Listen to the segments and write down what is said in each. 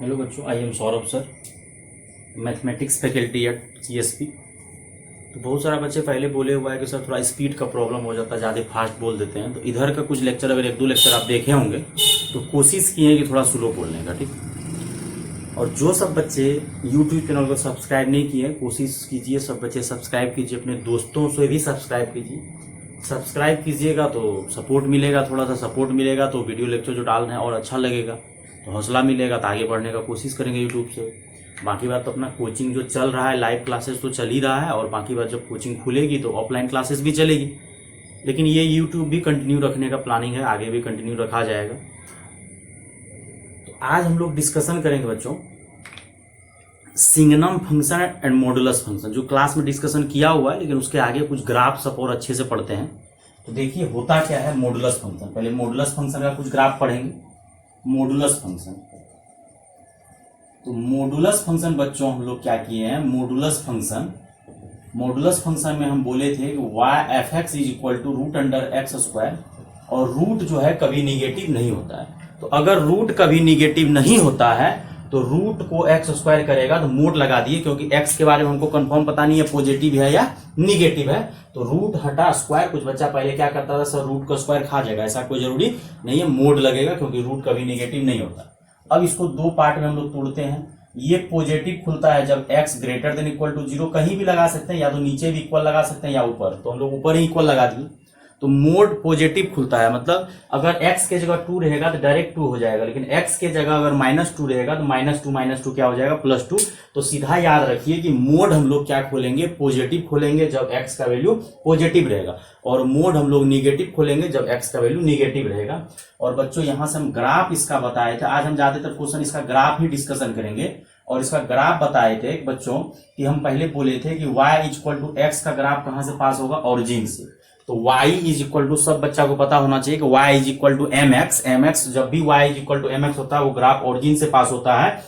Hello बच्चों, आई am Saurabh sir, mathematics faculty at CSP। तो बहुत सारा बच्चे पहले बोले हुआ है कि सर थोड़ा स्पीड का प्रॉब्लम हो जाता है, ज़्यादा फास्ट बोल देते हैं। तो इधर का कुछ लेक्चर, अगर एक दो लेक्चर आप देखे होंगे तो कोशिश किए कि थोड़ा स्लो बोलने का, ठीक। और जो सब बच्चे यूट्यूब चैनल को सब्सक्राइब नहीं किए, कोशिश कीजिए सब बच्चे सब्सक्राइब कीजिए, अपने दोस्तों से भी सब्सक्राइब कीजिए। सब्सक्राइब कीजिएगा तो सपोर्ट मिलेगा, थोड़ा सा सपोर्ट मिलेगा तो वीडियो लेक्चर जो डाल रहे हैं और अच्छा लगेगा, तो हौसला मिलेगा, तो आगे बढ़ने का कोशिश करेंगे यूट्यूब से। बाकी बात तो अपना कोचिंग जो चल रहा है, लाइव क्लासेस तो चल ही रहा है, और बाकी बात जब कोचिंग खुलेगी तो ऑफलाइन क्लासेस भी चलेगी। लेकिन ये यूट्यूब भी कंटिन्यू रखने का प्लानिंग है, आगे भी कंटिन्यू रखा जाएगा। तो आज हम लोग डिस्कशन करेंगे बच्चों सिंगनम फंक्शन एंड मॉडुलस फंक्शन, जो क्लास में डिस्कशन किया हुआ है, लेकिन उसके आगे कुछ ग्राफ सब और अच्छे से पढ़ते हैं। तो देखिए होता क्या है मॉडुलस फंक्शन। पहले मॉडुलस फंक्शन का कुछ ग्राफ पढ़ेंगे। मॉडुलस फंक्शन, तो मॉडुलस फंक्शन बच्चों हम लोग क्या किए हैं, मॉडुलस फंक्शन में हम बोले थे कि y f(x) is equal to root under x square, और रूट जो है कभी निगेटिव नहीं होता है। तो अगर रूट कभी निगेटिव नहीं होता है तो रूट को एक्स स्क्वायर करेगा, तो मोड लगा दिए, क्योंकि एक्स के बारे में हमको कंफर्म पता नहीं है पॉजिटिव है या निगेटिव है। तो रूट हटा स्क्वायर, कुछ बच्चा पहले क्या करता था, सर रूट का स्क्वायर खा जाएगा, ऐसा कोई जरूरी नहीं है, मोड लगेगा, क्योंकि रूट कभी निगेटिव नहीं होता। अब इसको दो पार्ट में हम लोग तोड़ते हैं। ये पॉजिटिव खुलता है जब x greater than equal to 0, कहीं भी लगा सकते हैं, या तो नीचे भी इक्वल लगा सकते हैं या ऊपर, तो हम लोग ऊपर ही इक्वल लगा दिए। तो मोड पॉजिटिव खुलता है, मतलब अगर x के जगह 2 रहेगा तो डायरेक्ट 2 हो जाएगा, लेकिन x के जगह अगर -2 रहेगा तो -2 क्या हो जाएगा, +2। तो सीधा याद रखिए कि मोड हम लोग क्या खोलेंगे, पॉजिटिव खोलेंगे जब x का वैल्यू पॉजिटिव रहेगा, और मोड हम लोग निगेटिव खोलेंगे जब x का वैल्यू निगेटिव रहेगा। और बच्चों यहां से हम ग्राफ इसका बताए थे, आज हम ज्यादातर क्वेश्चन इसका ग्राफ ही डिस्कशन करेंगे। और इसका ग्राफ बताए थे बच्चों कि हम पहले बोले थे कि y इक्वल टू एक्स का ग्राफ कहां से पास होगा, ऑरिजिन से। तो y इज इक्वल टू, सब बच्चा को पता होना चाहिए कि y is equal to mx, जब भी y is equal to mx होता है वो ग्राफ ऑरिजिन से पास होता है।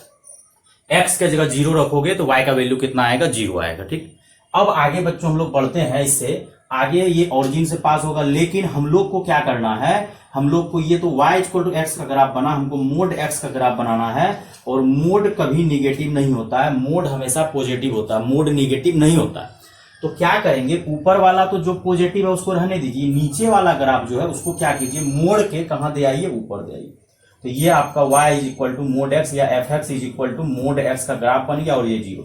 x के जगह 0 रखोगे तो y का वैल्यू कितना आएगा, 0 आएगा, ठीक। अब आगे बच्चों हम लोग बढ़ते हैं, इससे आगे ये ऑरिजिन से पास होगा, लेकिन हम लोग को क्या करना है, हम लोग को ये तो y इक्वल टू एक्स का ग्राफ बना, हमको मोड x का ग्राफ बनाना है। और मोड कभी निगेटिव नहीं होता है, मोड हमेशा पॉजिटिव होता है, मोड निगेटिव नहीं होता है। तो क्या करेंगे, ऊपर वाला तो जो पॉजिटिव है उसको रहने दीजिए, नीचे वाला ग्राफ जो है उसको क्या कीजिए, मोड़ के कहां दे आइए, ऊपर दे आइए। तो ये आपका y is equal to mod x या f(x) is equal to mod x का ग्राफ बन गया, और ये 0।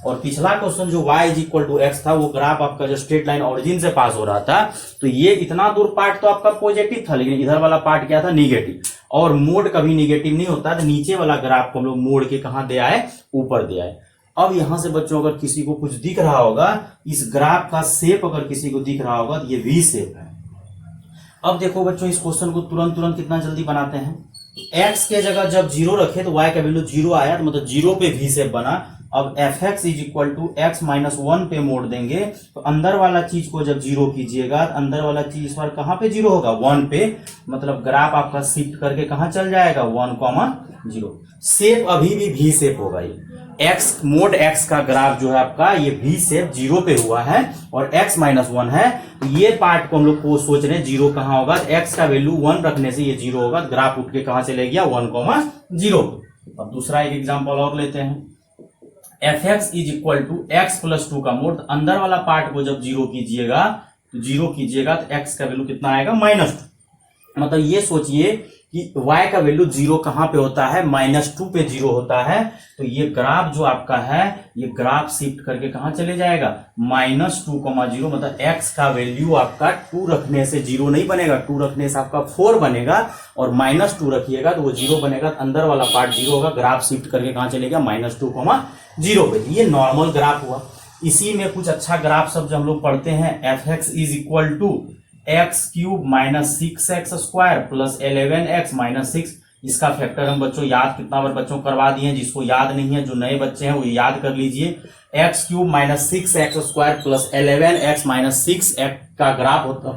और पिछला क्वेश्चन जो y is equal to x था, वो ग्राफ आपका जो स्ट्रेट लाइन ऑरिजिन से पास हो रहा था, तो ये इतना दूर पार्ट तो आपका पॉजिटिव था, लेकिन इधर वाला पार्ट क्या था, निगेटिव। और मोड कभी निगेटिव नहीं होता, तो नीचे वाला ग्राफ को हम लोग मोड़ के कहां दे आए, ऊपर दे आए। अब यहां से बच्चों अगर किसी को कुछ दिख रहा होगा, इस ग्राफ का शेप अगर किसी को दिख रहा होगा, तो ये वी शेप है। अब देखो बच्चों इस क्वेश्चन को तुरंत कितना जल्दी बनाते हैं। x के जगह जब 0 रखे तो y का वैल्यू 0 आया, तो मतलब 0 पे वी शेप बना। अब f(x) is equal to x minus 1 पे मोड़ देंगे, तो अंदर वाला चीज को जब 0 कीजिएगा तो अंदर वाला चीज इस बार कहां पे 0 होगा, 1 पे। मतलब ग्राफ आपका शिफ्ट करके कहां चल जाएगा, 1,0। शेप अभी भी वी शेप होगा। ये x मोड x का ग्राफ जो है आपका, ये वी शेप 0 पे हुआ है, और x माइनस 1 है। तो ये पार्ट को हम लोग को सोच रहे हैं 0 कहां होगा, x का वैल्यू 1 रखने से ये 0 होगा, ग्राफ उठ के कहां चले गया, 1,0। अब दूसरा एक एग्जांपल और लेते हैं। f(x) is equal to x plus 2 का मोड, अंदर वाला पार्ट को जब 0 कीजिएगा तो x का वैल्यू कितना आएगा, -2। मतलब ये सोचिए कि y का वैल्यू 0 कहां पे होता है, -2 पे 0 होता है। तो ये ग्राफ जो आपका है, ये ग्राफ शिफ्ट करके कहां चले जाएगा, -2,0। मतलब x का वैल्यू आपका 2 रखने से 0 नहीं बनेगा, 2 रखने से आपका 4 बनेगा, और -2 रखिएगा तो वो 0 बनेगा, अंदर वाला पार्ट 0 होगा, ग्राफ शिफ्ट करके कहां चलेगा, -2,0 पे। ये नॉर्मल ग्राफ हुआ। इसी में कुछ अच्छा ग्राफ सब जो हम लोग पढ़ते हैं, f(x) is equal to x³ minus 6x square plus 11x minus 6। इसका फैक्टर हम बच्चों याद कितना बार बच्चों करवा दिए हैं, जिसको याद नहीं है, जो नए बच्चे हैं वो याद कर लीजिए। x³ minus 6x square plus 11x minus 6 का ग्राफ होता,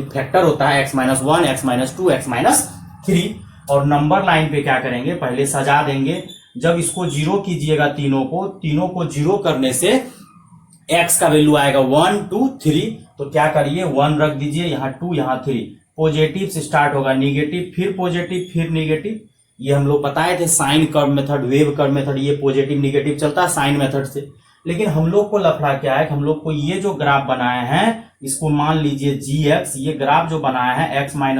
फैक्टर होता है x minus 1, x minus 2, x minus 3। और नंबर लाइन पे क्या करेंगे, पहले सजा देंगे। जब इसको 0 कीजिएगा, तीनों को 0 करने से x का वैल्यू आएगा 1, 2, 3। तो क्या करिए, 1 रख दीजिए, यहाँ 2, यहाँ 3। पॉजिटिव से स्टार्ट होगा, निगेटिव, फिर पॉजिटिव, फिर निगेटिव। ये हम लोग बताए थे sine curve method, wave curve method, ये पॉजिटिव निगेटिव चलता है साइन मेथड से। लेकिन हम लोग को लफड़ा क्या है कि हम लोग को ये जो ग्राफ बनाए हैं इसको मान लीजिए gx, ये ग्राफ जो बनाया है x-1,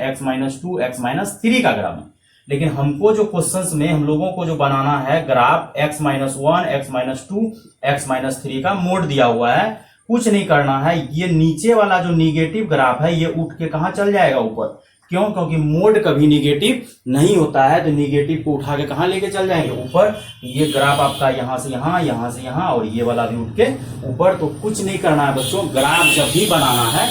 x-2, x-3 का ग्राफ है। लेकिन हमको जो क्वेश्चंस में हम लोगों को जो बनाना है ग्राफ x-1, x-2, x-3 का मोड दिया हुआ है। कुछ नहीं करना है, ये नीचे वाला जो निगेटिव ग्राफ है ये उठ के कहां चल जाएगा ऊपर। क्यों? क्योंकि मोड कभी निगेटिव नहीं होता है, तो निगेटिव को उठा के कहां लेके चल जाएंगे ऊपर। ये ग्राफ आपका यहां से यहां, यहां से यहां, और ये वाला भी उठ के ऊपर। तो कुछ नहीं करना है बच्चों, ग्राफ जब भी बनाना है,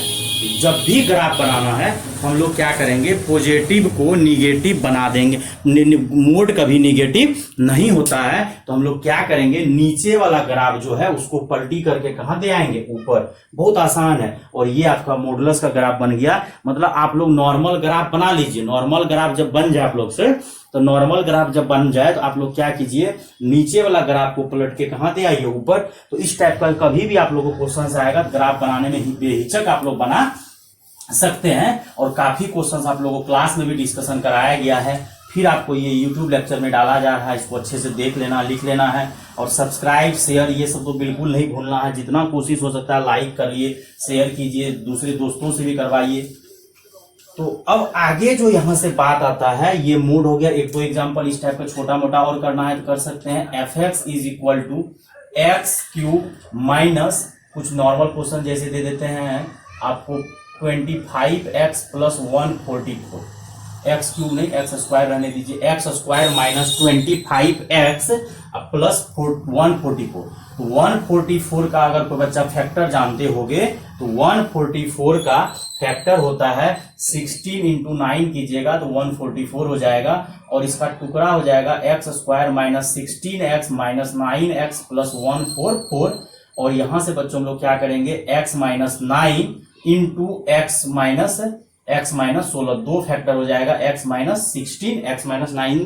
जब भी ग्राफ बनाना है हम लोग क्या करेंगे, पॉजिटिव को निगेटिव बना देंगे। मोड कभी निगेटिव नहीं होता है, तो हम लोग क्या करेंगे, नीचे वाला ग्राफ जो है उसको पलटी करके कहां दे आएंगे ऊपर। बहुत आसान है। और ये आपका मॉडुलस का ग्राफ बन गया। मतलब आप लोग नॉर्मल ग्राफ बना लीजिए। नॉर्मल ग्राफ जब बन जाए आप लोग से, तो नॉर्मल ग्राफ जब बन जाए तो आप लोग क्या कीजिए, नीचे वाला ग्राफ को पलट के कहां दे आइए ऊपर। तो इस टाइप का कभी भी आप लोगों को क्वेश्चन आएगा, ग्राफ बनाने में बेहिचक आप लोग बना सकते हैं। और काफी क्वेश्चंस आप लोगों को क्लास में भी डिस्कशन कराया गया है, फिर आपको ये यूट्यूब लेक्चर में डाला जा रहा है। इसको अच्छे से देख लेना, लिख लेना है। और सब्सक्राइब, शेयर ये सब तो बिल्कुल नहीं भूलना है। जितना कोशिश हो सकता है लाइक करिए, शेयर कीजिए, दूसरे दोस्तों से भी करवाइए। तो अब आगे जो यहां से बात आता है, ये मोड हो गया। एक दो एग्जांपल इस टाइप का छोटा मोटा और करना है तो कर सकते हैं। fx is equal to x³ minus कुछ नॉर्मल क्वेश्चन जैसे दे देते हैं आपको 25x प्लस 144, x³ नहीं, x² रहने दीजिए, x² माइनस 25x प्लस 144। तो 144 का अगर कोई बच्चा फैक्टर जानते होगे तो 144 का फैक्टर होता है 16 इंटू 9 कीजिएगा तो 144 हो जाएगा। और इसका टुकड़ा हो जाएगा x² minus 16x minus 9x plus 144। और यहां से बच्चों हम लोग क्या करेंगे, x minus 9 into x minus 16, दो फैक्टर हो जाएगा x माइनस 16, x माइनस 9।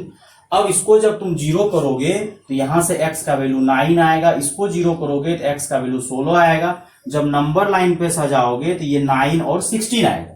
अब इसको जब तुम जीरो करोगे तो यहां से x का वैल्यू 9 आएगा, इसको जीरो करोगे तो x का वैल्यू 16 आएगा। जब नंबर लाइन पे सजाओगे तो ये 9 और 16 आएगा।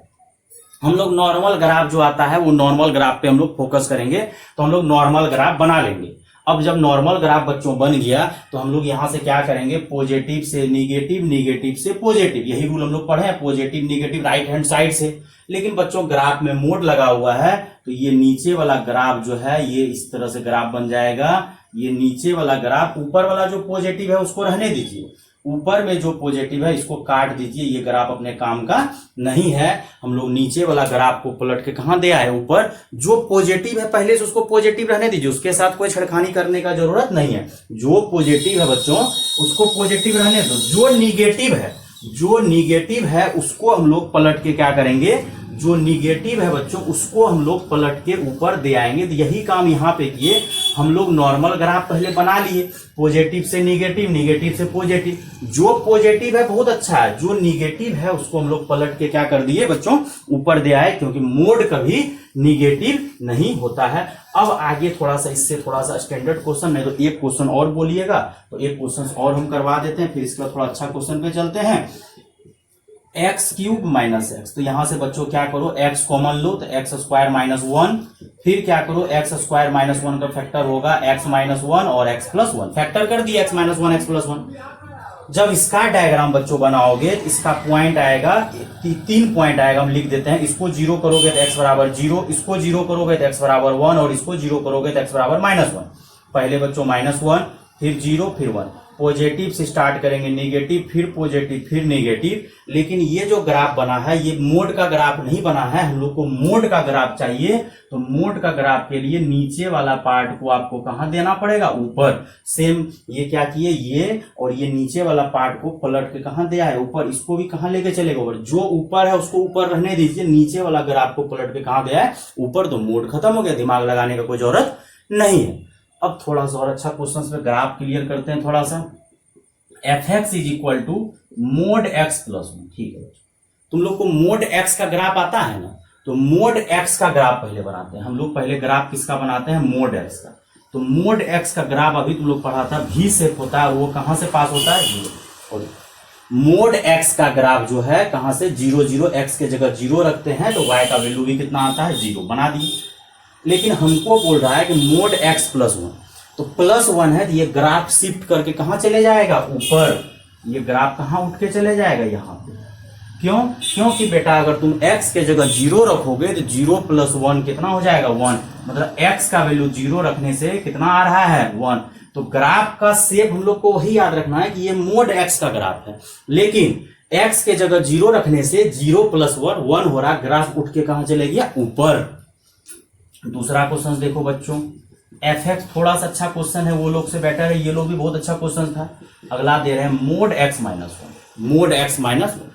हम लोग नॉर्मल ग्राफ जो आता है वो नॉर्मल ग्राफ पे हम लोग फोकस करेंगे, तो हम लोग नॉर्मल ग्राफ बना लेंगे। अब जब नॉर्मल ग्राफ बच्चों बन गया तो हम लोग यहां से क्या करेंगे, पॉजिटिव से निगेटिव, निगेटिव से पॉजिटिव, यही रूल हम लोग पढ़े हैं, positive negative right hand side से। लेकिन बच्चों ग्राफ में मोड लगा हुआ है, तो ये नीचे वाला ग्राफ जो है ये इस तरह से ग्राफ बन जाएगा। ये नीचे वाला ग्राफ, ऊपर वाला जो पॉजिटिव है उसको रहने दीजिए, ऊपर में जो पॉजिटिव है इसको काट दीजिए, ये ग्राफ अपने काम का नहीं है। हम लोग नीचे वाला ग्राफ को पलट के कहां दे आए ऊपर। जो पॉजिटिव है पहले से उसको पॉजिटिव रहने दीजिए, उसके साथ कोई छेड़खानी करने का जरूरत नहीं है। जो पॉजिटिव है बच्चों उसको पॉजिटिव रहने दो। जो निगेटिव है उसको हम लोग पलट के क्या करेंगे, जो निगेटिव है बच्चों उसको हम लोग पलट के ऊपर दे आएंगे। तो यही काम यहाँ पे किए हम लोग। नॉर्मल ग्राफ पहले बना लिए, पॉजिटिव से निगेटिव, निगेटिव से पॉजिटिव। जो पॉजिटिव है बहुत अच्छा है, जो निगेटिव है उसको हम लोग पलट के क्या कर दिए बच्चों, ऊपर दे आए, क्योंकि मोड कभी निगेटिव नहीं होता है। अब आगे थोड़ा सा इससे थोड़ा सा स्टैंडर्ड क्वेश्चन, नहीं तो एक क्वेश्चन और बोलिएगा तो एक क्वेश्चन और हम करवा देते हैं, फिर इसके बाद थोड़ा अच्छा क्वेश्चन पे चलते हैं। x³ माइनस x, तो यहां से बच्चों क्या करो, x कॉमन लो तो x² माइनस 1, फिर क्या करो, x² माइनस 1 का फैक्टर होगा x माइनस 1 और x प्लस 1, फैक्टर कर दिया x माइनस 1 x प्लस 1। जब इसका डायग्राम बच्चों बनाओगे तो इसका पॉइंट आएगा, 3 पॉइंट आएगा, हम लिख देते हैं। इसको जीरो करोगे तो x बराबर 0, इसको जीरो करोगे तो x बराबर 1 और इसको जीरो करोगे तो x बराबर माइनस 1। पहले बच्चों माइनस 1, फिर 0, फिर 1। पॉजिटिव से स्टार्ट करेंगे, निगेटिव, फिर पॉजिटिव, फिर निगेटिव। लेकिन ये जो ग्राफ बना है ये मोड का ग्राफ नहीं बना है, हम लोग को मोड का ग्राफ चाहिए। तो मोड का ग्राफ के लिए नीचे वाला पार्ट को आपको कहां देना पड़ेगा, ऊपर। सेम ये क्या किए, ये और ये नीचे वाला पार्ट को पलट के कहां दे आए, ऊपर। इसको भी कहां लेके चलेगा, ऊपर। जो ऊपर है उसको ऊपर रहने दीजिए, नीचे वाला ग्राफ को पलट के कहां दे आए, ऊपर। तो मोड खत्म हो गया, दिमाग लगाने का कोई जरूरत नहीं है। अब थोड़ा सा और अच्छा क्वेश्चन पे ग्राफ क्लियर करते हैं थोड़ा सा। fx is equal to mod x plus 1, ठीक है। तुम लोग को मोड x का ग्राफ आता है ना, तो मोड x का ग्राफ पहले बनाते हैं हम लोग। पहले ग्राफ किसका बनाते हैं, मोड x का। तो मोड x का ग्राफ अभी तुम लोग पढ़ा था, v शेप होता है, वो कहां से पास होता है, 0। मोड x का ग्राफ जो है कहां से, 0 0, x के जगह 0 रखते हैं तो y का वैल्यू भी कितना आता है, 0 बना दिए। लेकिन हमको बोल रहा है कि मोड एक्स प्लस वन, तो प्लस वन है तो ये ग्राफ शिफ्ट करके कहाँ चले जाएगा, ऊपर। ये ग्राफ कहाँ उठ के चले जाएगा, यहाँ पे। क्यों? क्योंकि बेटा अगर तुम x के जगह 0 रखोगे तो 0 प्लस 1 कितना हो जाएगा, 1। मतलब x का वैल्यू 0 रखने से कितना आ रहा है, 1। तो ग्राफ का शेप हम लोग को वही याद रखना है कि ये मोड x का ग्राफ है, लेकिन x के जगह 0 रखने से 0 प्लस 1 1 हो रहा, ग्राफ उठ के कहां चले गया, ऊपर। दूसरा क्वेश्चन देखो बच्चों, fx थोड़ा सा अच्छा क्वेश्चन है, वो लोग से बेटर है, ये लोग भी बहुत अच्छा क्वेश्चन था। अगला दे रहे हैं mode x minus one, mode x minus one.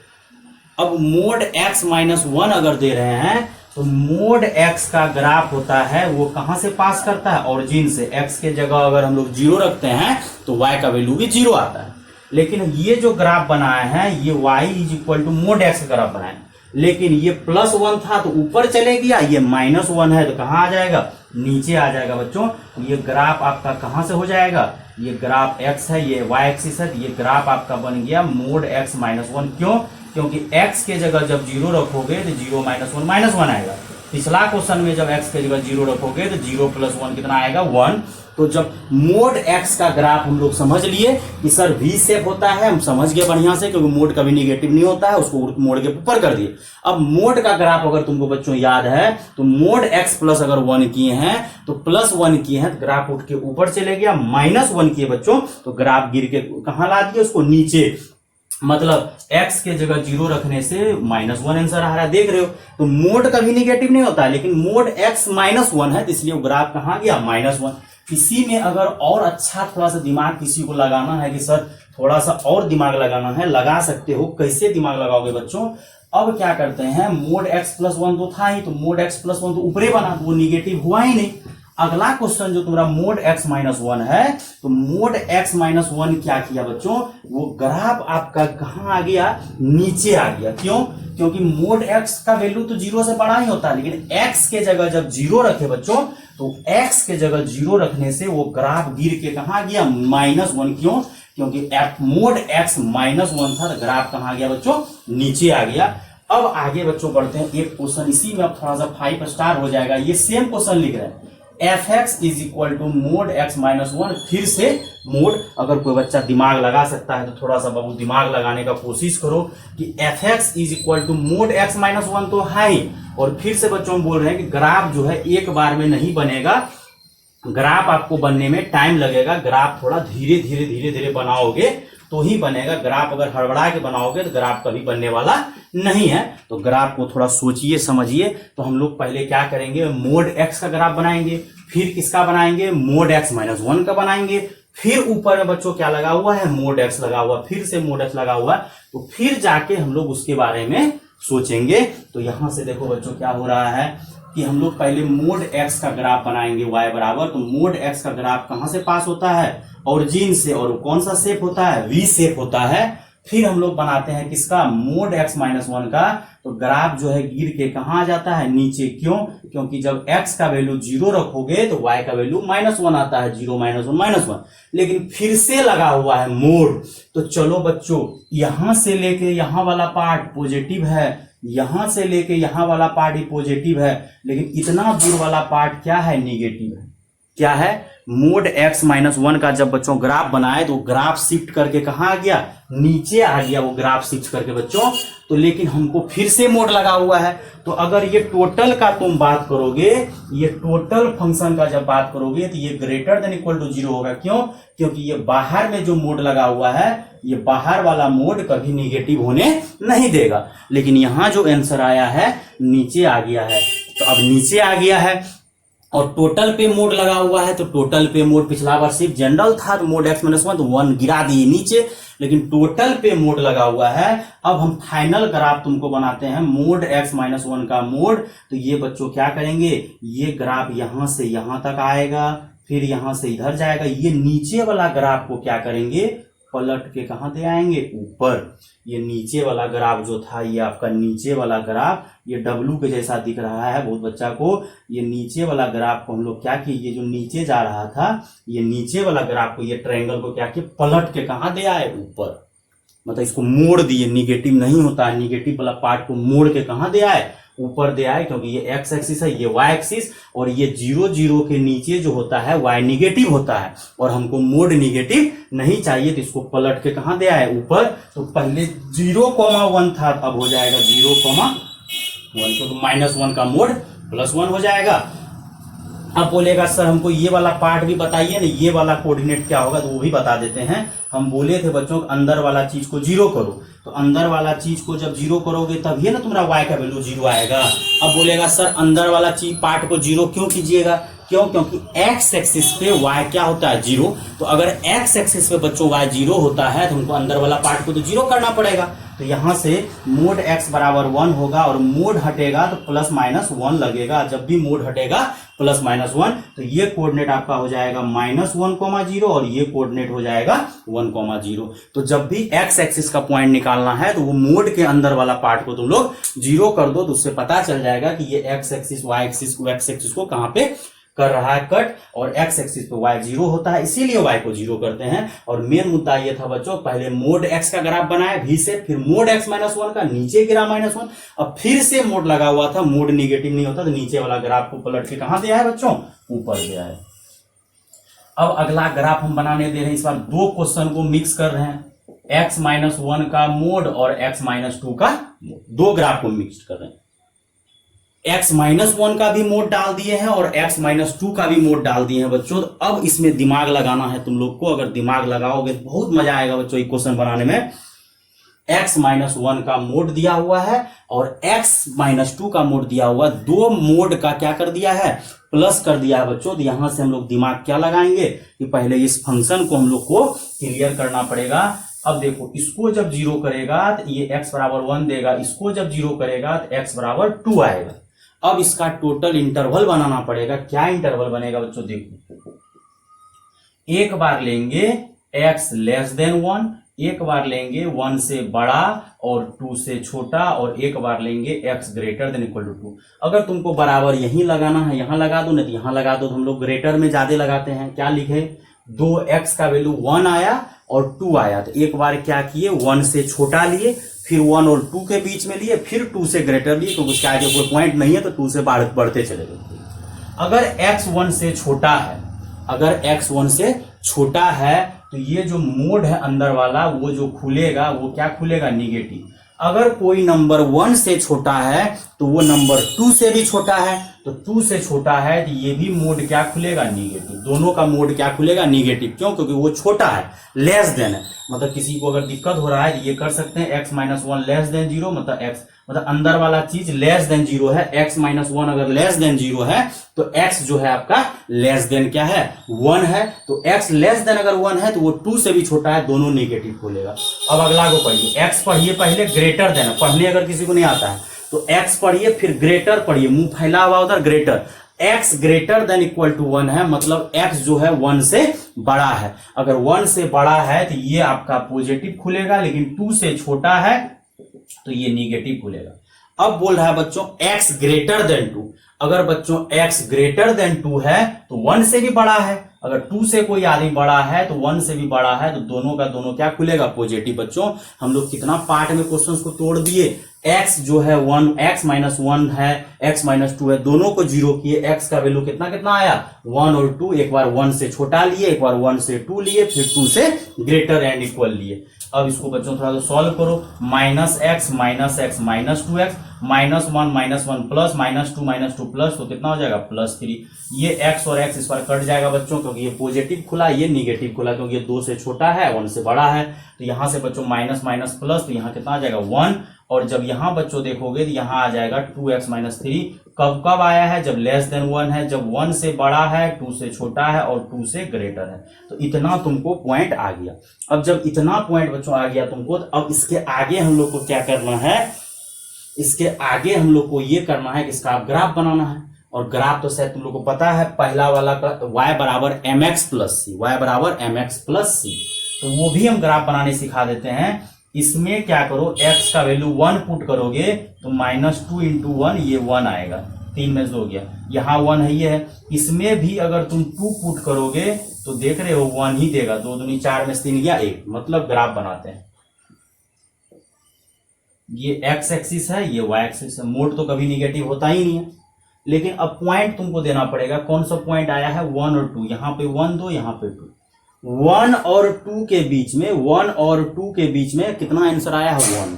अब मोड x माइनस वन अगर दे रहे हैं तो मोड x का ग्राफ होता है वो कहां से पास करता है, ऑरिजिन से। x के जगह अगर हम लोग 0 रखते हैं तो y का वैल्यू भी 0 आता है। लेकिन ये जो ग्राफ बनाया है ये y is equal to mod x का ग्राफ बनाया है, लेकिन ये प्लस 1 था तो ऊपर चले गया, ये माइनस 1 है तो कहां आ जाएगा, नीचे आ जाएगा बच्चों। तो ये ग्राफ आपका कहां से हो जाएगा, ये ग्राफ x है, ये y एक्सिस है, ये ग्राफ आपका बन गया मोड x माइनस वन। क्यों? क्योंकि x के जगह जब 0 रखोगे तो 0 माइनस वन आएगा। पिछला क्वेश्चन में जब x के जगह 0 रखोगे तो 0 प्लस 1 कितना आएगा, 1। तो जब मोड x का ग्राफ हम लोग समझ लिए कि सर v शेप होता है, हम समझ गए बढ़िया से, क्योंकि मोड कभी निगेटिव नहीं होता है, उसको मोड के ऊपर कर दिए। अब मोड का ग्राफ अगर तुमको बच्चों याद है तो मोड x प्लस अगर 1 किए हैं तो प्लस 1 किए हैं तो ग्राफ उठ के ऊपर चले गया, माइनस 1 किए बच्चों तो ग्राफ गिर के कहां ला दिए, उसको नीचे। मतलब x के जगह 0 रखने से माइनस 1 आंसर आ रहा है, देख रहे हो। तो मोड कभी निगेटिव नहीं होता है, लेकिन मोड x माइनस 1 है तो इसलिए वो ग्राफ कहां गया, माइनस 1। किसी में अगर और अच्छा थोड़ा सा दिमाग किसी को लगाना है कि सर थोड़ा सा और दिमाग लगाना है, लगा सकते हो। कैसे दिमाग लगाओगे बच्चों, अब क्या करते हैं, मोड x प्लस 1 तो था ही, तो मोड x प्लस 1 तो ऊपरे बना, तो वो निगेटिव हुआ ही नहीं। अगला क्वेश्चन जो तुम्हारा मोड x माइनस 1 है, तो मोड x माइनस 1 क्या किया बच्चों, वो ग्राफ आपका कहां आ गया, नीचे आ गया। क्यों? क्योंकि मोड x का वैल्यू तो 0 से बड़ा ही होता है, लेकिन x के जगह जब 0 रखे बच्चों तो x के जगह 0 रखने से वो ग्राफ गिर के कहां गया, माइनस 1। क्यों? क्योंकि मोड x माइनस 1 था तो ग्राफ कहां गया बच्चों, नीचे आ गया। अब आगे बच्चों बढ़ते हैं, एक क्वेश्चन इसी में अब थोड़ा सा 5 स्टार हो जाएगा। ये सेम क्वेश्चन लिख रहे हैं, fx is equal to mod x minus 1। फिर से मोड, अगर कोई बच्चा दिमाग लगा सकता है तो थोड़ा सा बाबू दिमाग लगाने का कोशिश करो कि fx is equal to mod x minus 1 तो है ही। और फिर से बच्चों हम बोल रहे हैं कि ग्राफ जो है एक बार में नहीं बनेगा, ग्राफ आपको बनने में टाइम लगेगा। ग्राफ थोड़ा धीरे धीरे बनाओगे तो ही बनेगा। ग्राफ अगर हड़बड़ा के बनाओगे तो ग्राफ कभी बनने वाला नहीं है। तो ग्राफ को थोड़ा सोचिए समझिए। तो हम लोग पहले क्या करेंगे, मोड x का ग्राफ बनाएंगे, फिर किसका बनाएंगे, मोड x माइनस 1 का बनाएंगे, फिर ऊपर में बच्चों क्या लगा हुआ है, मोड x लगा हुआ, फिर से मोड x लगा हुआ, तो फिर जाके हम लोग उसके बारे में सोचेंगे। तो यहां से देखो बच्चों क्या हो रहा है कि हम लोग पहले मोड x का ग्राफ बनाएंगे y बराबर। तो मोड x का ग्राफ कहां से पास होता है, ऑरिजिन से, और कौन सा शेप होता है, v शेप होता है। फिर हम लोग बनाते हैं किसका, मोड x माइनस 1 का। तो ग्राफ जो है गिर के कहां आ जाता है, नीचे। क्यों? क्योंकि जब x का वैल्यू 0 रखोगे तो y का वैल्यू माइनस 1 आता है, 0 माइनस 1 माइनस 1। लेकिन फिर से लगा हुआ है मोड। तो चलो बच्चों, यहां से लेके यहां वाला पार्ट पॉजिटिव है, यहां से लेके यहां वाला पार्ट ही पॉजिटिव है, लेकिन इतना दूर वाला पार्ट क्या है, निगेटिव है। क्या है, मोड x माइनस 1 का जब बच्चों ग्राफ बनाए तो ग्राफ शिफ्ट करके कहां आ गया, नीचे आ गया वो ग्राफ शिफ्ट करके बच्चों। तो लेकिन हमको फिर से मोड लगा हुआ है। तो अगर ये टोटल का तुम बात करोगे, ये टोटल फंक्शन का जब बात करोगे तो ये ग्रेटर देन इक्वल टू 0 होगा। क्यों? क्योंकि ये बाहर में जो मोड लगा हुआ है, ये बाहर वाला मोड कभी निगेटिव होने नहीं देगा। लेकिन यहां जो आंसर आया है नीचे आ गया है। तो अब नीचे आ गया है और टोटल पे मोड लगा हुआ है। तो टोटल पे मोड पिछला बार सिर्फ जनरल था तो मोड x माइनस 1 तो 1 गिरा दिए नीचे, लेकिन टोटल पे मोड लगा हुआ है। अब हम फाइनल ग्राफ तुमको बनाते हैं मोड x माइनस 1 का मोड। तो ये बच्चों क्या करेंगे, ये ग्राफ यहां से यहां तक आएगा, फिर यहां से इधर जाएगा। ये नीचे वाला ग्राफ को क्या करेंगे, पलट के कहां दे आएंगे, ऊपर। ये नीचे वाला ग्राफ जो था, ये आपका नीचे वाला ग्राफ, ये W के जैसा दिख रहा है बहुत बच्चा को। ये नीचे वाला ग्राफ को हम लोग क्या किए, ये जो नीचे जा रहा था, ये नीचे वाला ग्राफ को, ये ट्रायंगल को क्या किए, पलट के कहां दे आए, ऊपर। मतलब इसको मोड़ दिए, निगेटिव नहीं होता है, निगेटिव वाला पार्ट को मोड़ के कहां दे आए, ऊपर दे आए, क्योंकि ये एक्स एक्सिस है, ये वाई एक्सिस, और ये 0 0 के नीचे जो होता है वाई निगेटिव होता है, और हमको मोड निगेटिव नहीं चाहिए, तो इसको पलट के कहां दे आए, ऊपर। तो पहले 0,1 था, अब हो जाएगा 0,1, तो -1 का मोड +1 हो जाएगा। अब बोलेगा सर हमको ये वाला पार्ट भी बताइए ना, ये वाला कोऑर्डिनेट क्या होगा, तो वो भी बता देते हैं। हम बोले थे बच्चों अंदर वाला चीज को 0 करो, तो अंदर वाला चीज को जब 0 करोगे तभी ना तुम्हारा y का वैल्यू 0 आएगा। अब बोलेगा सर अंदर वाला चीज पार्ट को 0 क्यों कीजिएगा, क्यों, क्योंकि x एक्सिस पे y क्या होता है 0, तो अगर x एक्सिस पे बच्चों y 0 होता है तो हमको अंदर वाला पार्ट को तो 0 करना पड़ेगा। तो यहां से मोड x बराबर 1 होगा, और मोड हटेगा तो ±1 लगेगा। जब भी मोड हटेगा +-1, तो ये कोऑर्डिनेट आपका हो जाएगा -1,0, और ये कोऑर्डिनेट हो जाएगा 1,0। तो जब भी x एक्सिस का पॉइंट निकालना है तो वो मोड के अंदर वाला पार्ट को तुम लोग 0 कर दो, तो उससे पता चल जाएगा कि ये x एक्सिस y एक्सिस को x एक्सिस को कहां पे कर रहा है कट, और x एक्सिस पे y 0 होता है, इसीलिए y को 0 करते हैं। और मेन मुद्दा ये था बच्चों, पहले मोड x का ग्राफ बनाया v से, फिर मोड x -1 का नीचे गिरा -1, अब फिर से मोड लगा हुआ था, मोड निगेटिव नहीं होता, तो नीचे वाला ग्राफ को पलट के कहां दिया है बच्चों, ऊपर दिया है। अब अगला ग्राफ हम बनाने दे रहे हैं, इस बार 2 क्वेश्चन को मिक्स कर रहे हैं, x-1 का मोड और x-2 का मोड, 2 ग्राफ को मिक्स कर रहे हैं। x-1 का भी मोड डाल दिए हैं और x-2 का भी मोड डाल दिए हैं बच्चों। तो अब इसमें दिमाग लगाना है तुम लोग को, अगर दिमाग लगाओगे तो बहुत मजा आएगा बच्चों ये क्वेश्चन बनाने में। x-1 का मोड दिया हुआ है और x-2 का मोड दिया हुआ है, 2 मोड का क्या कर दिया है, प्लस कर दिया है बच्चों। तो यहां से हम लोग दिमाग क्या लगाएंगे कि पहले इस फंक्शन को हम लोग को क्लियर करना पड़ेगा। अब देखो इसको जब 0 करेगा तो ये x बराबर 1 देगा, इसको जब 0 करेगा तो x बराबर 2 आएगा। अब इसका टोटल इंटरवल बनाना पड़ेगा। क्या इंटरवल बनेगा बच्चों, देखो एक बार लेंगे x <1, एक बार लेंगे 1 से बड़ा और 2 से छोटा, और एक बार लेंगे x > 2। अगर तुमको बराबर यहीं लगाना है यहां लगा दो, नहीं तो यहां लगा दो। तो हम लोग ग्रेटर में ज्यादा लगाते हैं, क्या लिखे, 2x का वैल्यू 1 आया और 2 आया, तो एक बार क्या किए 1 से छोटा लिए, फिर 1 और 2 के बीच में लिए, फिर 2 से ग्रेटर लिए, क्योंकि उसके आगे कोई पॉइंट नहीं है तो 2 से बढ़ते चले गए। अगर x 1 से छोटा है, अगर x 1 से छोटा है तो ये जो मोड है अंदर वाला वो जो खुलेगा वो क्या खुलेगा, निगेटिव। अगर कोई नंबर 1 से छोटा है तो वो नंबर 2 से भी छोटा है, तो 2 से छोटा है तो ये भी मोड क्या खुलेगा, निगेटिव। दोनों का मोड क्या खुलेगा, निगेटिव। क्यों, क्योंकि वो छोटा है, लेस देन है। मतलब किसी को अगर दिक्कत हो रहा है तो ये कर सकते हैं x-1 <0, मतलब x मतलब अंदर वाला चीज लेस देन 0 है। x-1 अगर लेस देन 0 है तो x जो है आपका लेस देन क्या है, 1 है। तो x लेस देन अगर 1 है तो वो 2 से भी छोटा है, दोनों नेगेटिव खोलेगा। अब अगला को पढ़िए, x पढ़िए पहले, ग्रेटर देन, पढ़ने अगर किसी को नहीं आता है तो x पढ़िए, फिर ग्रेटर पढ़िए, मुंह फैला हुआ उधर ग्रेटर। x > 1 है, मतलब x जो है 1 से बड़ा है। अगर 1 से बड़ा है तो ये आपका पॉजिटिव खुलेगा, लेकिन 2 से छोटा है तो ये निगेटिव खुलेगा। अब बोल रहा है बच्चों x < 2। अगर बच्चों x < 2 है तो 1 से भी बड़ा है, अगर 2 से कोई आदमी बड़ा है तो 1 से भी बड़ा है, तो दोनों का दोनों क्या खुलेगा, पॉजिटिव। बच्चों हम लोग कितना पार्ट में क्वेश्चंस को तोड़ दिए, x जो है 1, x-1 है, x-2 है, दोनों को 0 किए, x का वैल्यू कितना कितना आया, 1 और 2। एक बार 1 से छोटा लिए, एक बार 1 से 2 लिए, फिर 2 से ग्रेटर एंड इक्वल लिए। अब इसको बच्चों थोड़ा सा सॉल्व करो, -x -2x -1 प्लस -2 प्लस, तो कितना हो जाएगा, +3। ये x और x इस बार कट जाएगा बच्चों, क्योंकि ये पॉजिटिव खुला, ये निगेटिव खुला, क्योंकि ये 2 से छोटा है 1 से बड़ा है। तो यहां से बच्चों माइनस माइनस प्लस, तो यहां कितना आ जाएगा 1, और जब यहां बच्चों देखोगे तो यहां आ जाएगा 2x - 3। कब कब आया है, जब लेस देन 1 है, जब 1 से बड़ा है, 2 से छोटा है और 2 से ग्रेटर है। तो इतना तुमको पॉइंट आ गया। अब जब इतना पॉइंट बच्चों आ गया तुमको, तो अब इसके आगे हम लोग को क्या करना है, इसके आगे हम लोग को ये करना है कि इसका ग्राफ बनाना है। और ग्राफ तो शायद तुम लोग को पता है, पहला वाला का y बराबर mx प्लस सी, y बराबर mx प्लस सी, तो वो भी हम ग्राफ बनाने सिखा देते हैं। इसमें क्या करो, x का वैल्यू 1 पुट करोगे तो -2 × 1, ये 1 आएगा, 3 में से हो गया, यहाँ 1 है, ये है। इसमें भी अगर तुम 2 पुट करोगे तो देख रहे हो 1 ही देगा, 2 दूनी 4 में से 3 गया 1, मतलब ग्राफ बनाते हैं। ये एक्स एक्सिस है, ये वाई एक्सिस है, मोड तो कभी निगेटिव होता ही नहीं है। लेकिन अब पॉइंट तुमको देना पड़ेगा, कौन सा पॉइंट आया है, 1 और 2, यहाँ पे 1 दो, यहाँ पे 2, 1 और 2 के बीच में, 1 और 2 के बीच में कितना आंसर आया है, 1,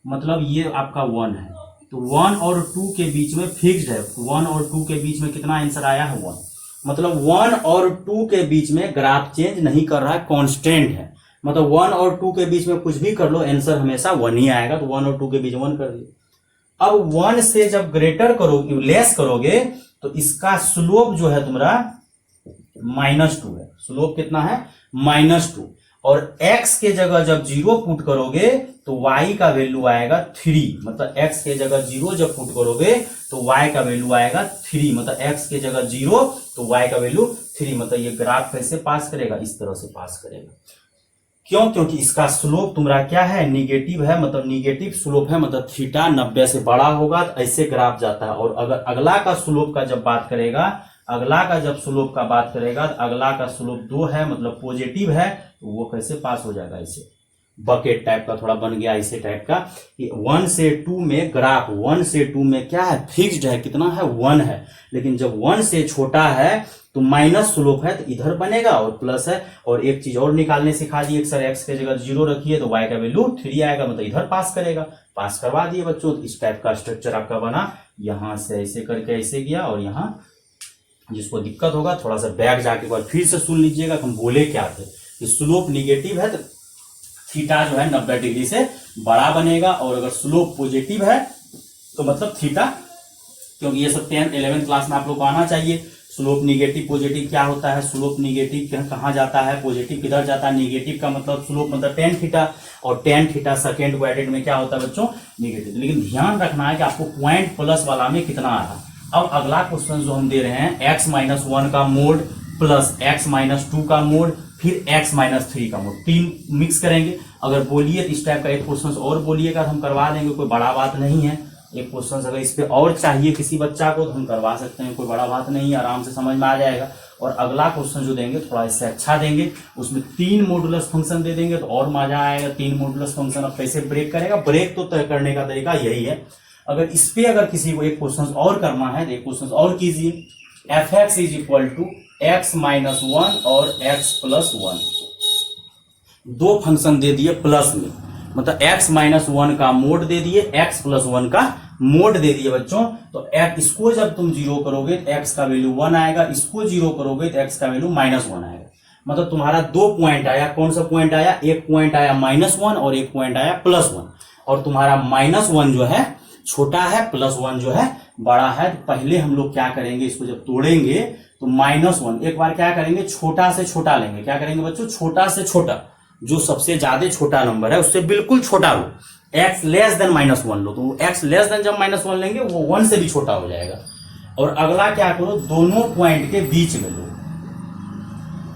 मतलब ये आपका 1 है। तो 1 और 2 के बीच में फिक्स्ड है, 1 और 2 के बीच में कितना आंसर आया है, 1, मतलब 1 और 2 के बीच में ग्राफ चेंज नहीं कर रहा है, कांस्टेंट है। मतलब 1 और 2 के बीच में कुछ भी कर लो, आंसर हमेशा 1 ही आएगा। तो 1 और 2 के बीच 1 कर दिए। अब 1 से जब ग्रेटर करोगे, लेस करोगे, तो इसका स्लोप जो है तुम्हारा -2 है। स्लोप कितना है, -2। और x के जगह जब 0 पुट करोगे तो y का वैल्यू आएगा 3, मतलब x के जगह 0 जब पुट करोगे तो y का वैल्यू आएगा 3, मतलब x के जगह 0 तो y का वैल्यू 3, मतलब ये ग्राफ कैसे पास करेगा, इस तरह से पास करेगा। क्यों, क्योंकि इसका स्लोप तुम्हारा क्या है, निगेटिव है, मतलब निगेटिव स्लोप है, मतलब थीटा 90 से बड़ा होगा तो ऐसे ग्राफ जाता है। और अगर अगला का स्लोप का जब बात करेगा, अगला का जब स्लोप का बात करेगा तो अगला का स्लोप 2 है, मतलब पॉजिटिव है, तो वो कैसे पास हो जाएगा, ऐसे बकेट टाइप का थोड़ा बन गया, ऐसे टाइप का। 1 से 2 में ग्राफ 1 से 2 में क्या है, फिक्स्ड है, कितना है, 1 है। लेकिन जब 1 से छोटा है तो माइनस स्लोप है, तो इधर बनेगा, और प्लस है। और एक चीज और निकालने सिखा दिए, सर एक्स के जगह 0 रखिए तो y का वैल्यू 3 आएगा, मतलब इधर पास करेगा। पास करवा दिए बच्चों। तो इस टाइप का स्ट्रक्चर आपका बना, यहां से ऐसे करके ऐसे गया, और यहाँ जिसको दिक्कत होगा थोड़ा सा बैक जाके बाद फिर से सुन लीजिएगा हम बोले क्या थे। कि स्लोप निगेटिव है तो थीटा जो है 90 डिग्री से बड़ा बनेगा, और अगर स्लोप पॉजिटिव है तो मतलब थीटा, क्योंकि ये सब 10th 11th क्लास में आप लोग को आना चाहिए। स्लोप निगेटिव पॉजिटिव क्या होता है, स्लोप निगेटिव कहाँ जाता है, पॉजिटिव किधर जाता है, निगेटिव का मतलब स्लोप मतलब tan थीटा, और tan थीटा सेकेंड क्वाड्रेंट में क्या होता है बच्चों, निगेटिव। लेकिन ध्यान रखना है कि आपको पॉइंट प्लस वाला में कितना आ रहा है। अब अगला क्वेश्चन जो हम दे रहे हैं, x-1 का मोड प्लस x-2 का मोड, फिर x-3 का मोड, 3 मिक्स करेंगे। अगर बोलिए तो इस टाइप का एक क्वेश्चन और बोलिएगा तो हम करवा देंगे, कोई बड़ा बात नहीं है। एक क्वेश्चन अगर इस पे और चाहिए किसी बच्चा को तो हम करवा सकते हैं, कोई बड़ा बात नहीं है, आराम से समझ में आ जाएगा। और अगला क्वेश्चन जो देंगे थोड़ा इससे अच्छा देंगे, उसमें 3 मॉडुलस फंक्शन दे देंगे तो और मजा आएगा। 3 मॉडुलस फंक्शन अब कैसे ब्रेक करेगा, ब्रेक तो तय करने का तरीका यही है। अगर इस पे अगर किसी को एक क्वेश्चन और करना है तो एक क्वेश्चन और कीजिए, f(x) = x-1 और x+1, 2 फंक्शन दे दिए प्लस में, मतलब x-1 का मोड दे दिए, x+1 का मोड दे दिए बच्चों। तो इसको जब तुम 0 करोगे तो x का वैल्यू 1 आएगा, इसको 0 करोगे तो x का वैल्यू -1 आएगा। मतलब तुम्हारा 2 पॉइंट आया, कौन सा पॉइंट आया, एक पॉइंट आया -1 और एक पॉइंट आया +1। और तुम्हारा -1 जो है छोटा है, +1 जो है बड़ा है। तो पहले हम लोग क्या करेंगे, इसको जब तोड़ेंगे तो -1 एक बार क्या करेंगे, छोटा से छोटा लेंगे। क्या करेंगे बच्चों, छोटा से छोटा, जो सबसे ज्यादा छोटा नंबर है उससे बिल्कुल छोटा लो, x लेस देन -1 लो। तो x लेस देन जब -1 लेंगे वो 1 से भी छोटा हो जाएगा। और अगला क्या करो, दोनों पॉइंट के बीच में लो,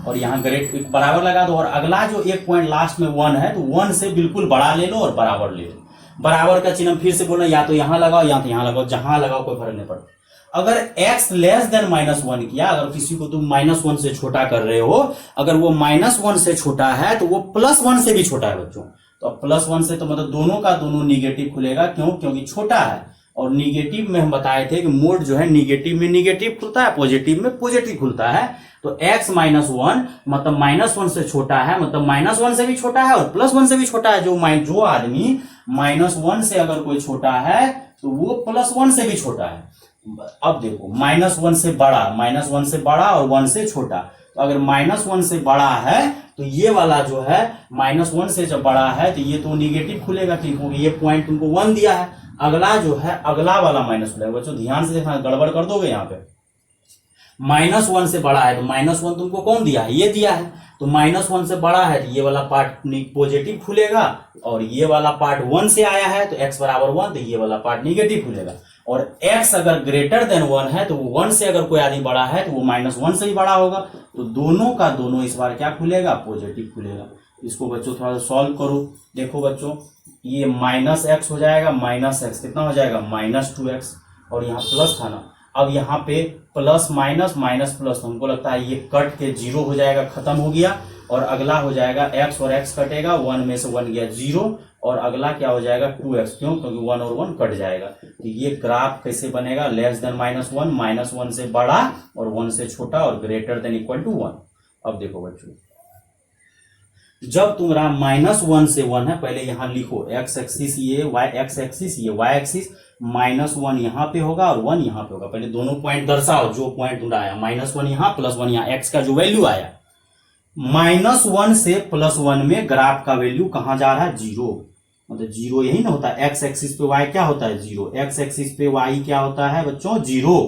और यहाँ ग्रेड बराबर लगा दो। और अगला जो एक पॉइंट लास्ट में 1 है तो 1 से बिल्कुल बड़ा ले लो और बराबर ले लो। बराबर का चिन्ह फिर से बोलना, या तो यहां लगाओ या तो यहां लगाओ, जहां लगाओ कोई फर्क नहीं पड़ता। अगर x लेस देन -1 किया, अगर किसी को तुम -1 से छोटा कर रहे हो, अगर वो -1 से छोटा है तो वो +1 से भी छोटा है बच्चों। तो अब +1 से तो मतलब दोनों का दोनों निगेटिव खुलेगा, क्यों, क्योंकि छोटा है। और निगेटिव में हम बताए थे कि मोड जो है निगेटिव में निगेटिव खुलता है, पॉजिटिव में पॉजिटिव खुलता है। तो x-1 मतलब -1 से छोटा है, मतलब -1 से भी छोटा है और +1 से भी छोटा है। जो आदमी -1 से अगर कोई छोटा है तो वो +1 से भी छोटा है। अब देखो, -1 से बड़ा, -1 से बड़ा और 1 से छोटा। तो अगर -1 से बड़ा है तो ये वाला जो है -1 से जब बड़ा है तो ये तो निगेटिव खुलेगा, क्योंकि ये पॉइंट तुमको 1 दिया है। अगला जो है, अगला वाला माइनस खुलेगा। बच्चों ध्यान से देखना, गड़बड़ कर दोगे यहाँ पे। -1 से बड़ा है तो -1 तुमको कौन दिया है, ये दिया है। तो -1 से बड़ा है तो ये वाला पार्ट पॉजिटिव खुलेगा, और ये वाला पार्ट 1 से आया है तो x = 1 तो ये वाला पार्ट निगेटिव खुलेगा। और x अगर ग्रेटर देन 1 है तो 1 से अगर कोई आदमी बड़ा है तो वो -1 से ही बड़ा होगा। तो दोनों का दोनों इस बार क्या खुलेगा, पॉजिटिव खुलेगा। इसको बच्चों थोड़ा सा सॉल्व करो। देखो बच्चों, ये -x हो जाएगा, -x कितना हो जाएगा, -2x, और यहाँ प्लस था ना। अब यहाँ पे प्लस माइनस माइनस प्लस, तो हमको लगता है ये कट के 0 हो जाएगा, खत्म हो गया। और अगला हो जाएगा x और x कटेगा, 1 में से 1 गया 0, और अगला क्या हो जाएगा 2x, क्यों? क्योंकि 1 और 1 कट जाएगा। तो ये ग्राफ कैसे बनेगा? लेस देन -1, -1 से बड़ा और 1 से छोटा और ग्रेटर देन इक्वल टू 1। अब देखो बच्चों, जब तुम्हारा -1 से 1 है, पहले यहां लिखो x एक्सिस ये, x एक्सिस ये, y एक्सिस, -1 यहां पे होगा और 1 यहां पे होगा। पहले दोनों पॉइंट दर्शाओ, जो पॉइंट तुम्हारा आया -1 यहां +1 यहां, x का जो वैल्यू आया -1 से +1 में ग्राफ का वैल्यू कहां जा रहा है? 0, मतलब 0 यही ना होता है। x एक्सिस पे y क्या होता है? 0। x एक्सिस पे y क्या होता है बच्चों? 0।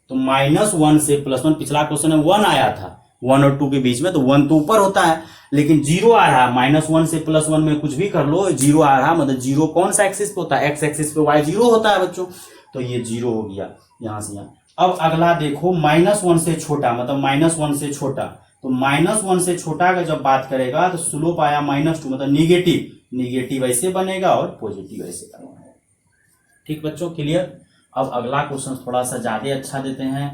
तो -1 से +1, पिछला क्वेश्चन में 1 आया था 1 और 2 के बीच में, तो 1 तो ऊपर होता है, लेकिन 0 आ रहा है। -1 से +1 में कुछ भी कर लो, 0 आ रहा है, मतलब 0 कौन सा एक्सिस पे होता है? x एक्सिस पे y 0 होता है बच्चों। तो ये 0 हो गया यहां से यहां। अब अगला देखो, -1 से छोटा, मतलब -1 से छोटा, तो -1 से छोटा का जब बात करेगा तो स्लोप आया -2, मतलब निगेटिव ऐसे बनेगा और पॉजिटिव ऐसे बनेगा। ठीक बच्चों, क्लियर? अब अगला क्वेश्चन थोड़ा सा ज्यादा अच्छा देते हैं।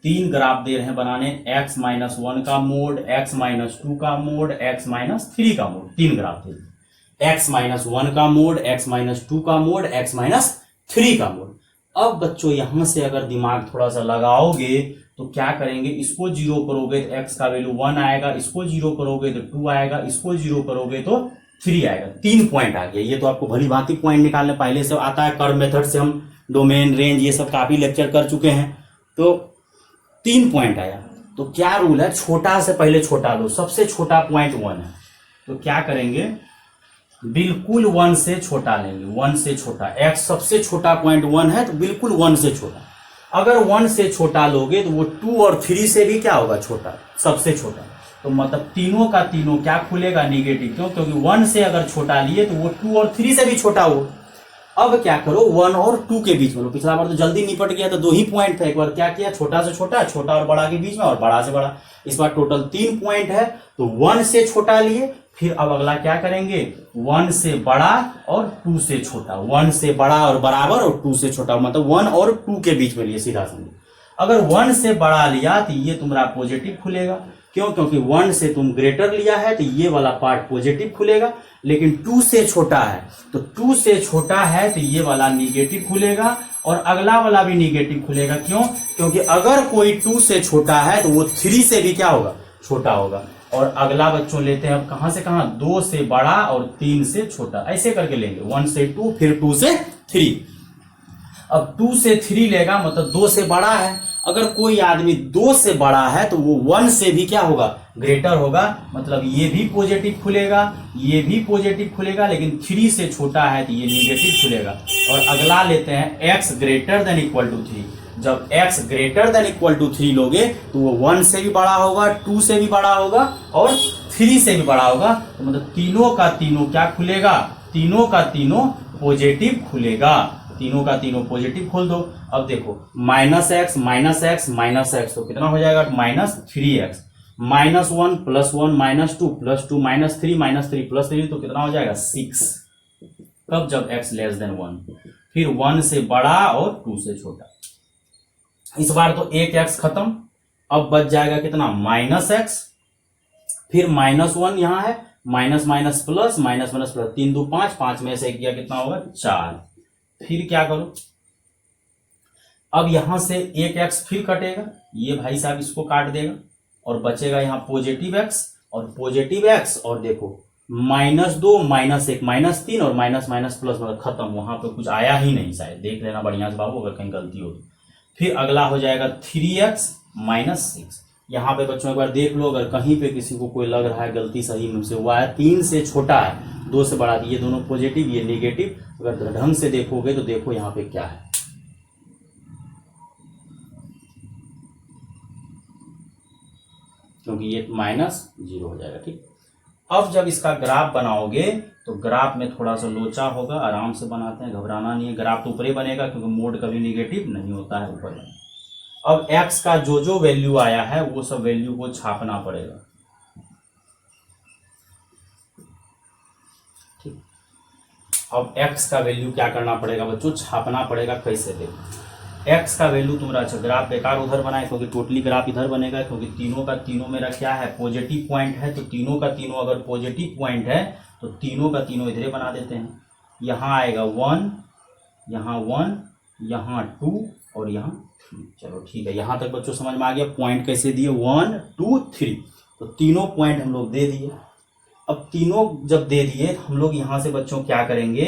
3 ग्राफ दे रहे हैं बनाने, x-1 का मोड, x-2 का मोड, x-3 का मोड। 3 ग्राफ दे रहे, x-1 का मोड, x-2 का मोड, x-3 का मोड। अब बच्चों यहां से अगर दिमाग थोड़ा सा लगाओगे तो क्या करेंगे? इसको 0 करोगे तो x का वैल्यू 1 आएगा, इसको 0 करोगे तो 2 आएगा, इसको 0 करोगे तो 3 आएगा। 3 पॉइंट आ गया। ये तो आपको भली भांति पॉइंट निकालने पहले से आता है, कर्व मेथड से हम डोमेन, रेंज ये सब काफी लेक्चर कर चुके हैं। तो 3 पॉइंट आया, तो क्या रूल है? छोटा से पहले छोटा लो। सबसे छोटा पॉइंट 1 है, तो क्या करेंगे? बिल्कुल 1 से छोटा लेंगे, 1 से छोटा। x सबसे छोटा पॉइंट 1 है, तो बिल्कुल 1 से छोटा। अगर 1 से छोटा लोगे तो वो 2 और 3 से भी क्या होगा? छोटा, सबसे छोटा। तो मतलब तीनों का तीनों क्या खुलेगा? निगेटिव। क्यों? क्योंकि 1 से अगर छोटा लिए तो वो 2 और 3 से भी छोटा हो। अब क्या करो? 1 और 2 के बीच में लो। पिछला बार तो जल्दी निपट गया, तो 2 ही पॉइंट था। एक बार क्या किया? छोटा से छोटा, छोटा और बड़ा के बीच में, और बड़ा से बड़ा। इस बार टोटल 3 पॉइंट है, तो 1 से छोटा लिए। फिर अब अगला क्या करेंगे? 1 से बड़ा और 2 से छोटा। 1 से बड़ा और बराबर और 2 से छोटा, मतलब 1 और 2 के बीच में लिए, सीधा समझो। अगर 1 से बड़ा लिया तो ये तुम्हारा पॉजिटिव खुलेगा। क्यों? क्योंकि 1 से तुम ग्रेटर लिया है तो ये वाला पार्ट पॉजिटिव खुलेगा। लेकिन 2 से छोटा है, तो 2 से छोटा है तो ये वाला निगेटिव खुलेगा, और अगला वाला भी निगेटिव खुलेगा। क्यों? क्योंकि अगर कोई 2 से छोटा है तो वो 3 से भी क्या होगा? छोटा होगा। और अगला बच्चों लेते हैं अब कहां से कहां? 2 से बड़ा और 3 से छोटा, ऐसे करके लेंगे। 1 से 2, फिर 2 से 3। अब 2 से 3 लेगा, मतलब 2 से बड़ा है। अगर कोई आदमी 2 से बड़ा है तो वो 1 से भी क्या होगा? ग्रेटर होगा, मतलब ये भी पॉजिटिव खुलेगा, ये भी पॉजिटिव खुलेगा। लेकिन 3 से छोटा है तो ये निगेटिव खुलेगा। और अगला लेते हैं x greater than equal to 3। जब x greater than equal to 3 लोगे तो वो 1 से भी बड़ा होगा, 2 से भी बड़ा होगा और 3 से भी बड़ा होगा। तो मतलब तीनों का तीनों क्या खुलेगा? तीनों का तीनों पॉजिटिव खुलेगा। तीनों का तीनों पॉजिटिव खोल दो। अब देखो, -x -x तो कितना हो जाएगा? -3x, -1 +1 -2 +2 -3 +3 तो कितना हो जाएगा? 6। कब? जब x लेस देन 1। फिर 1 से बड़ा और 2 से छोटा। इस बार तो एक x खत्म, अब बच जाएगा कितना? -x, फिर -1 यहां है, minus minus plus, minus minus plus, 3 2 5, 5 में से एक गया, कितना होगा? 4। फिर क्या करो? अब यहां से एक x फिर कटेगा, ये भाई साहब इसको काट देगा, और बचेगा यहां पॉजिटिव x और पॉजिटिव x। और देखो -2 -1 -3 और माइनस माइनस प्लस, मतलब खत्म। वहां पे कुछ आया ही नहीं, शायद देख लेना बढ़िया से बाबू, अगर कहीं गलती हो तो। फिर अगला हो जाएगा 3x -6। यहाँ पे बच्चों एक बार देख लो, अगर कहीं पे किसी को कोई लग रहा है गलती सही में से हुआ है, 3 से छोटा है, 2 से बड़ा, ये दोनों पॉजिटिव, ये नेगेटिव। अगर ढंग से देखोगे तो देखो यहाँ पे क्या है, क्योंकि ये -0 हो जाएगा। ठीक, अब जब इसका ग्राफ बनाओगे तो ग्राफ में थोड़ा सा लोचा होगा, आराम से बनाते हैं, घबराना नहीं है। ग्राफ तो ऊपर ही बनेगा क्योंकि मोड कभी निगेटिव नहीं होता है, ऊपर बनेगा। अब x का जो जो वैल्यू आया है वो सब वैल्यू को छापना पड़ेगा। ठीक, अब x का वैल्यू क्या करना पड़ेगा बच्चों? छापना पड़ेगा। कैसे? देखो, एक्स का वैल्यू तुम्हारा, अच्छा ग्राफ बेकार उधर बनाए क्योंकि टोटली ग्राफ इधर बनेगा, क्योंकि तीनों का तीनों मेरा क्या है, पॉजिटिव पॉइंट है। तो तीनों का तीनों अगर पॉजिटिव पॉइंट है तो तीनों का तीनों इधरे बना देते हैं। यहाँ आएगा 1, यहाँ 1, यहाँ 2 और यहाँ 3। चलो ठीक है, यहाँ तक बच्चों समझ में आ गया। पॉइंट कैसे दिए, 1 2 3, तो तीनों पॉइंट हम लोग दे दिए। अब तीनों जब दे दिए हम लोग यहाँ से बच्चों क्या करेंगे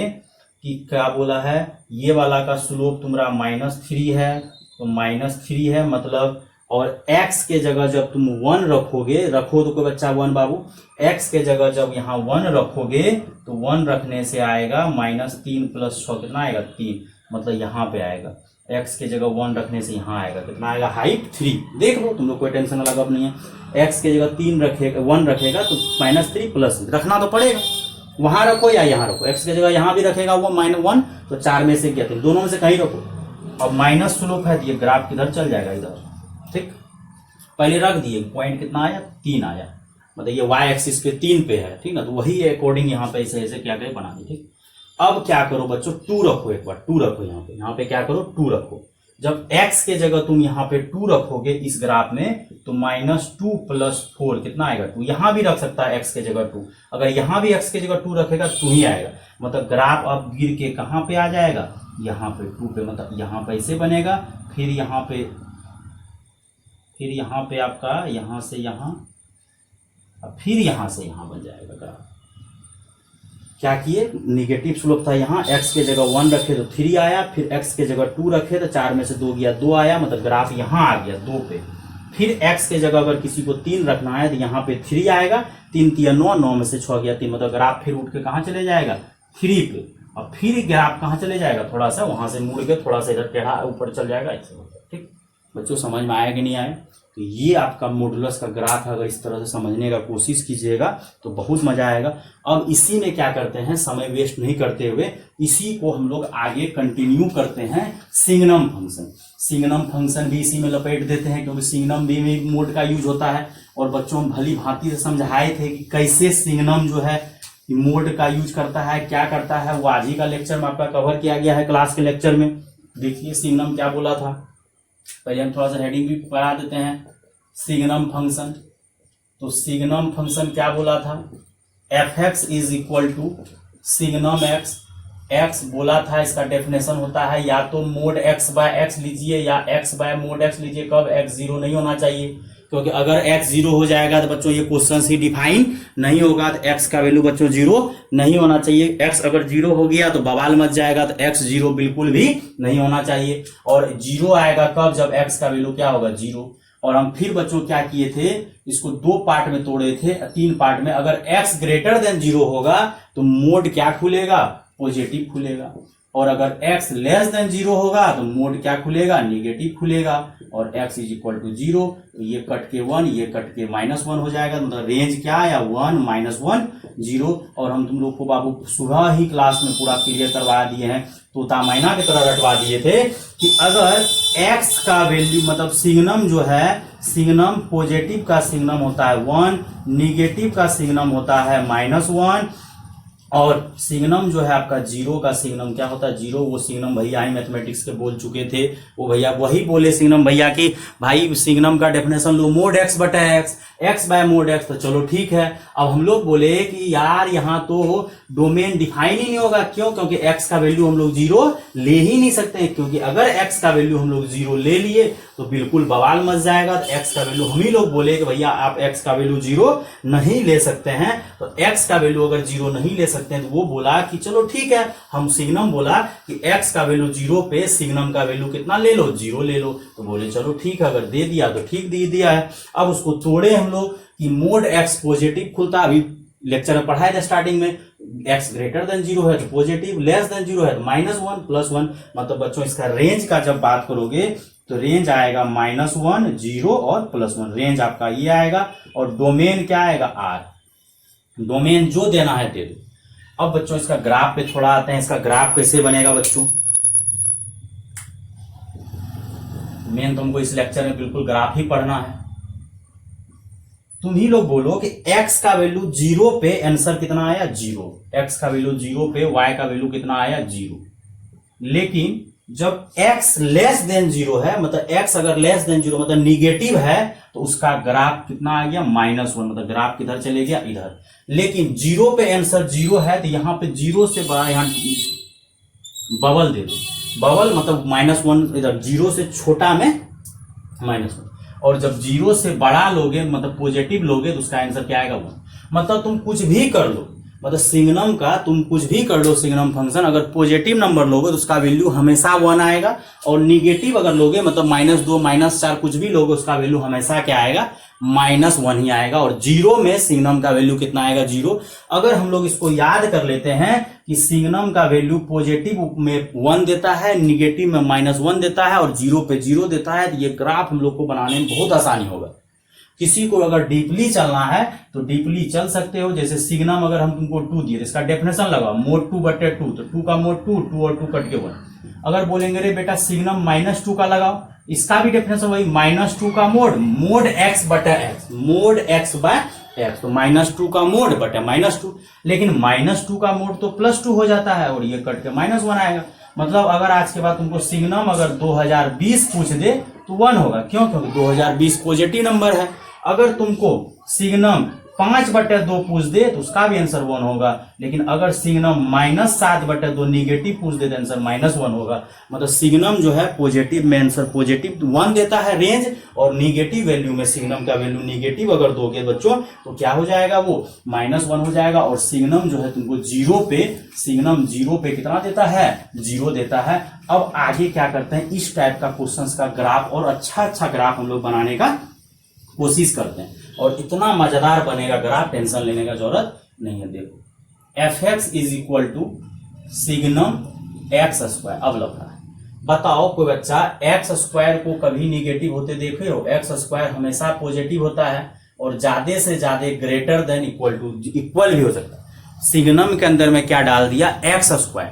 कि क्या बोला है, ये वाला का स्लोप तुम्हारा -3 है, तो -3 है मतलब, और x के जगह जब तुम 1 रखोगे, रखो तो कोई बच्चा 1 बाबू, x के जगह जब यहाँ 1 रखोगे तो 1 रखने से आएगा -3 + 6 कितना आएगा, 3, मतलब यहाँ पे आएगा। x के जगह 1 रखने से यहाँ आएगा कितना आएगा, हाइट 3। देख लो तुम लोग, कोई टेंशन अलग अब नहीं है। x के जगह 3 रखेगा, 1 रखेगा तो -3 + रखना तो पड़ेगा, वहां रखो या यहाँ रखो। x की जगह यहाँ भी रखेगा वो -1, तो 4 में से क्या, तो दोनों में से कहीं रखो। अब माइनस स्लोप है तो ये ग्राफ किधर चल जाएगा, इधर। ठीक, पहले रख दिए, पॉइंट कितना आया, 3 आया, मतलब ये y एक्सिस पे 3 पे है, ठीक ना, तो वही अकॉर्डिंग यहाँ पे ऐसे ऐसे क्या करें, बना दी। ठीक, अब क्या करो बच्चों, 2 रखो, एक बार 2 रखो यहाँ पे क्या करो, 2 रखो। जब x के जगह तुम यहाँ पे 2 रखोगे इस ग्राफ में, तो -2 + 4 कितना आएगा, 2। यहाँ भी रख सकता है x के जगह 2, अगर यहाँ भी x के जगह 2 रखेगा 2 ही आएगा, मतलब ग्राफ अब गिर के कहाँ पे आ जाएगा, यहाँ पे 2 पे, मतलब यहाँ पे ऐसे बनेगा, फिर यहाँ पे आपका यहाँ से यहाँ, फिर यहाँ से यहाँ बन जाएगा ग्राफ। क्या किए, निगेटिव स्लोप था यहाँ, x के जगह 1 रखे तो 3 आया, फिर x के जगह 2 रखे तो 4 में से 2 गया, 2 आया, मतलब ग्राफ यहाँ आ गया 2 पे। फिर x के जगह अगर किसी को 3 रखना है तो यहाँ पे 3 आएगा, 3 3 9, 9 में से 6 गया 3, मतलब ग्राफ फिर उठ के कहाँ चले जाएगा, 3 पे। और फिर ग्राफ कहाँ चले जाएगा, थोड़ा सा वहां से मुड़ के थोड़ा सा इधर टेढ़ा ऊपर चल जाएगा, ऐसे। ठीक बच्चों, समझ में आया कि नहीं आया। तो ये आपका मॉडुलस का ग्राफ है, अगर इस तरह से समझने का कोशिश कीजिएगा तो बहुत मजा आएगा। अब इसी में क्या करते हैं, समय वेस्ट नहीं करते हुए इसी को हम लोग आगे कंटिन्यू करते हैं, सिग्नम फंक्शन। सिग्नम फंक्शन भी इसी में लपेट देते हैं, क्योंकि सिग्नम भी मोड का यूज होता है, और बच्चों हम भली भांति से समझाए थे कि कैसे सिग्नम जो है मोड का यूज करता है, क्या करता है, वो आज ही का लेक्चर में आपका कवर किया गया है, क्लास के लेक्चर में। देखिए सिग्नम क्या बोला था, पहले हम थोड़ा सा हेडिंग भी पढ़ा देते हैं। सिग्नम फंक्शन, तो सिग्नम फंक्शन क्या बोला था, f(x) = सिग्नम x। x बोला था, इसका डेफिनेशन होता है या तो mod x/x लीजिए या x/mod x लीजिए। कब, x 0 नहीं होना चाहिए, क्योंकि अगर x 0 हो जाएगा तो बच्चों ये क्वेश्चन ही डिफाइन नहीं होगा, तो x का वैल्यू बच्चों 0 नहीं होना चाहिए। x अगर 0 हो गया तो बवाल मच जाएगा, तो x 0 बिल्कुल भी नहीं होना चाहिए। और 0 आएगा कब, जब x का वैल्यू क्या होगा, 0। और हम फिर बच्चों क्या किए थे, इसको 2 पार्ट में तोड़े थे, 3 पार्ट में। अगर x > 0 होगा तो मोड क्या खुलेगा, पॉजिटिव खुलेगा, और अगर x < 0 होगा तो मोड क्या खुलेगा, निगेटिव खुलेगा। और x = 0, तो ये कट के 1, ये कट के -1 हो जाएगा, मतलब रेंज क्या आया, 1 -1 0। और हम तुम लोग को बाबू सुबह ही क्लास में पूरा क्लियर करवा दिए हैं, तोता मैना की तरह रटवा दिए थे कि अगर x का वैल्यू, मतलब सिग्नम जो है, सिग्नम पॉजिटिव का सिग्नम होता है 1, निगेटिव का सिग्नम होता है -1, और सिग्नम जो है आपका 0 का सिग्नम क्या होता है, 0। वो सिग्नम भैया ही मैथमेटिक्स के बोल चुके थे, वो भैया वही बोले सिग्नम भैया कि भाई सिग्नम का डेफिनेशन लो, mod x/x, x/mod x। तो चलो ठीक है। अब हम लोग बोले कि यार यहाँ तो डोमेन डिफाइन ही नहीं होगा, क्यों, क्योंकि x का वैल्यू हम लोग 0 ले ही नहीं सकते, क्योंकि अगर x का वैल्यू हम लोग 0 ले लिए तो बिल्कुल बवाल मच जाएगा। तो x का वैल्यू हम ही लोग बोले कि भैया आप x का वैल्यू 0 नहीं ले सकते हैं, तो x का वैल्यू अगर 0 नहीं ले सकते हैं तो वो बोला कि चलो ठीक है, हम सिग्नम बोला कि x का वैल्यू 0 पे सिग्नम का वैल्यू कितना ले लो, 0 ले लो। तो बोले चलो ठीक है, अगर दे दिया तो ठीक दे दिया है। अब उसको तोड़े हम लोग कि mod x पॉजिटिव खुलता, अभी लेक्चर में पढ़ाया था स्टार्टिंग में, x > 0 है तो पॉजिटिव, < 0 है तो -1 +1। मतलब बच्चों इसका रेंज का जब बात करोगे तो रेंज आएगा -1 0 और +1, रेंज आपका ये आएगा। और डोमेन क्या आएगा, R। डोमेन जो देना है दे दो। अब बच्चों इसका ग्राफ पे थोड़ा आते हैं, इसका ग्राफ कैसे बनेगा बच्चों। मेन तुमको इस लेक्चर में बिल्कुल ग्राफ ही पढ़ना है। तुम ही लोग बोलो कि x का वैल्यू 0 पे आंसर कितना आया, 0। x का वैल्यू 0 पे y का वैल्यू कितना आया, 0। लेकिन जब x लेस देन 0 है, मतलब x अगर लेस देन 0 मतलब निगेटिव है, तो उसका ग्राफ कितना आ गया -1, मतलब ग्राफ किधर चले गया, इधर। लेकिन 0 पे आंसर 0 है, तो यहां पे 0 से बड़ा यहां बबल दे दो। बबल मतलब -1, इधर 0 से छोटा में -1, और जब 0 से बड़ा लोगे मतलब पॉजिटिव लोगे तो उसका आंसर क्या आएगा 1। मतलब तुम कुछ भी कर लो, मतलब सिग्नम का तुम कुछ भी कर लो, सिग्नम फंक्शन अगर पॉजिटिव नंबर लोगे तो उसका वैल्यू हमेशा 1 आएगा, और निगेटिव अगर लोगे मतलब -2 -4 कुछ भी लोगे उसका वैल्यू हमेशा क्या आएगा, -1 ही आएगा। और 0 में सिग्नम का वैल्यू कितना आएगा, 0। अगर हम लोग इसको याद कर लेते हैं कि सिग्नम का वैल्यू पॉजिटिव में 1 देता है, निगेटिव में -1 देता है, और 0 पे 0 देता है, तो ये ग्राफ हम लोग को बनाने में बहुत आसानी होगा। किसी को अगर डीपली चलना है तो डीपली चल सकते हो। जैसे सिग्नम अगर हम तुमको 2 दिए तो इसका डेफिनेशन लगाओ, mod 2/2, तो 2 का mod 2, 2 और 2 कट के 1। अगर बोलेंगे रे बेटा सिग्नम -2 का लगाओ, इसका भी डेफिनेशन वही, -2 का mod x/x, mod x/x, तो -2 का mod बटा -2। लेकिन -2 का mod तो +2 हो जाता है, और ये कट के -1 आएगा। मतलब अगर आज के बाद तुमको सिग्नम अगर 2020 पूछ दे तो 1 होगा, क्यों? क्योंकि 2020 पॉजिटिव नंबर है। अगर तुमको सिग्नम 5/2 पूछ दे तो उसका भी आंसर 1 होगा। लेकिन अगर सिग्नम -7/2 निगेटिव पूछ दे तो आंसर -1 होगा। मतलब सिग्नम जो है पॉजिटिव में आंसर पॉजिटिव 1 देता है रेंज, और निगेटिव वैल्यू में सिग्नम का वैल्यू निगेटिव अगर दोगे बच्चों तो क्या हो जाएगा, वो -1 हो जाएगा। और सिग्नम जो है तुमको 0 पे, सिग्नम 0 पे कितना देता है, 0 देता है। अब आगे क्या करते हैं, इस टाइप का क्वेश्चन का ग्राफ और अच्छा ग्राफ हम लोग बनाने का कोशिश करते हैं, और इतना मजेदार बनेगा ग्राफ, टेंशन लेने का जरूरत नहीं है। देखो fx = सिग्नम x²। अब लग रहा है, बताओ कोई बच्चा x² को कभी निगेटिव होते देखे हो? x² हमेशा पॉजिटिव होता है, और ज्यादा से ज्यादा ग्रेटर देन इक्वल भी हो सकता है। सिग्नम के अंदर में क्या डाल दिया, x²।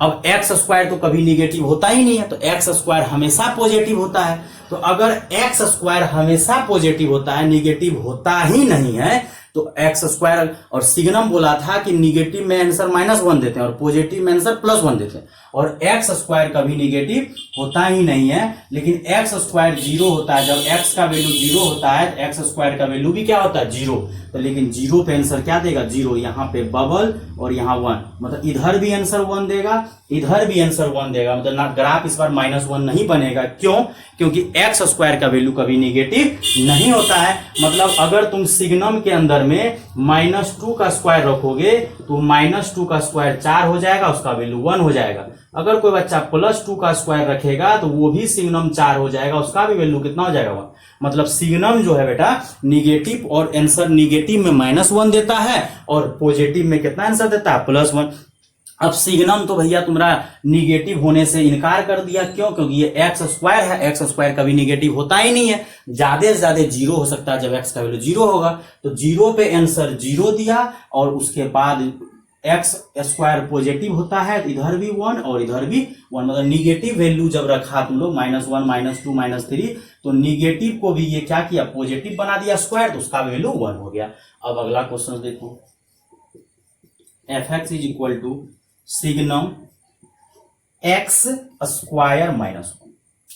अब x² तो कभी निगेटिव होता ही नहीं है, तो x² हमेशा पॉजिटिव होता है। तो अगर x² हमेशा पॉजिटिव होता है, निगेटिव होता ही नहीं है, तो x² और सिग्नम बोला था कि निगेटिव में आंसर -1 देते हैं और पॉजिटिव में आंसर +1 देते हैं, और x² कभी निगेटिव होता ही नहीं है। लेकिन x² 0 होता है, जब x का वैल्यू 0 होता है तो x² का वैल्यू भी क्या होता है, 0। तो लेकिन 0 पे आंसर क्या देगा, 0। यहाँ पे बबल और यहाँ 1, मतलब इधर भी आंसर 1 देगा, इधर भी आंसर 1 देगा। मतलब ना ग्राफ इस बार -1 नहीं बनेगा, क्यों? क्योंकि x² का वैल्यू कभी निगेटिव नहीं होता है। मतलब अगर तुम सिग्नम के अंदर में -2 का स्क्वायर रखोगे तो -2 का स्क्वायर 4 हो जाएगा, उसका वैल्यू 1 हो जाएगा। अगर कोई बच्चा +2 का स्क्वायर रखेगा तो वो भी सिग्नम 4 हो जाएगा, उसका भी वैल्यू कितना हो जाएगा, 1। मतलब सिग्नम जो है बेटा निगेटिव, और आंसर निगेटिव में -1 देता है, और पॉजिटिव में कितना आंसर देता है, +1। अब सिग्नम तो भैया तुम्हारा निगेटिव होने से इनकार कर दिया, क्यों? क्योंकि ये x² है, x² कभी निगेटिव होता ही नहीं है, ज्यादा से ज्यादा 0 हो सकता है जब x का वैल्यू 0 होगा। तो 0 पे आंसर 0 दिया, और उसके बाद x² पॉजिटिव होता है, इधर भी 1 और इधर भी 1। मतलब निगेटिव वैल्यू जब रखा तुम लोग -1 -2 -3, तो निगेटिव को भी ये क्या किया, पॉजिटिव बना दिया स्क्वायर, तो उसका वैल्यू 1 हो गया। अब अगला क्वेश्चन देखो, fx = सिग्नम x² -1।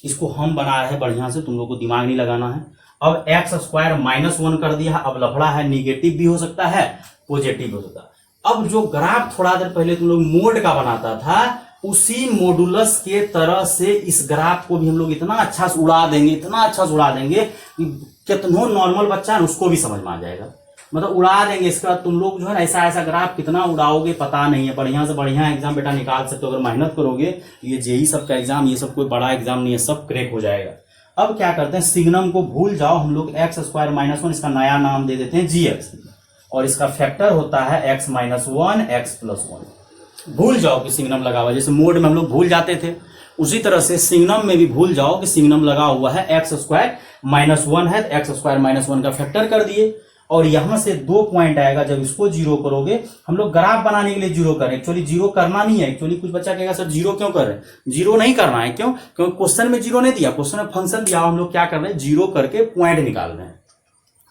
इसको हम बना रहे हैं बढ़िया से, तुम लोग को दिमाग नहीं लगाना है। अब x² -1 कर दिया, अब लफड़ा है, निगेटिव भी हो सकता है, पॉजिटिव भी हो सकता है। अब जो ग्राफ थोड़ा देर पहले तुम लोग मोड का बनाता था, उसी मॉडुलस के तरह से इस ग्राफ को भी हम लोग इतना अच्छा से उड़ा देंगे, इतना अच्छा से उड़ा देंगे कि कितना नॉर्मल बच्चा है उसको भी समझ में आ जाएगा। मतलब उड़ा देंगे इसका, तुम लोग जो है ना ऐसा ग्राफ कितना उड़ाओगे पता नहीं है। बढ़िया से बढ़िया एग्जाम बेटा निकाल सकते हो अगर मेहनत करोगे। ये जेई सब का एग्जाम, ये सब कोई बड़ा एग्जाम नहीं है, सब क्रैक हो जाएगा। अब क्या करते हैं, सिग्नम को भूल जाओ, हम लोग x² -1 इसका नया नाम दे देते हैं gx, और इसका फैक्टर होता है x - 1 x + 1। भूल जाओ कि सिग्नम लगा हुआ, जैसे मोड में हम लोग भूल जाते थे, उसी तरह से सिग्नम में भी भूल जाओ कि सिग्नम लगा हुआ है, x² -1 है, x² -1 का फैक्टर कर दिए, और यहां से 2 पॉइंट आएगा। जब इसको 0 करोगे, हम लोग ग्राफ बनाने के लिए 0 करें, एक्चुअली 0 करना नहीं है। एक्चुअली कुछ बच्चा कहेगा सर 0 क्यों कर रहे हैं, 0 नहीं करना है। क्यों? क्योंकि क्वेश्चन में 0 नहीं दिया, क्वेश्चन में फंक्शन दिया, हम लोग क्या कर रहे हैं, 0 करके पॉइंट निकाल रहे हैं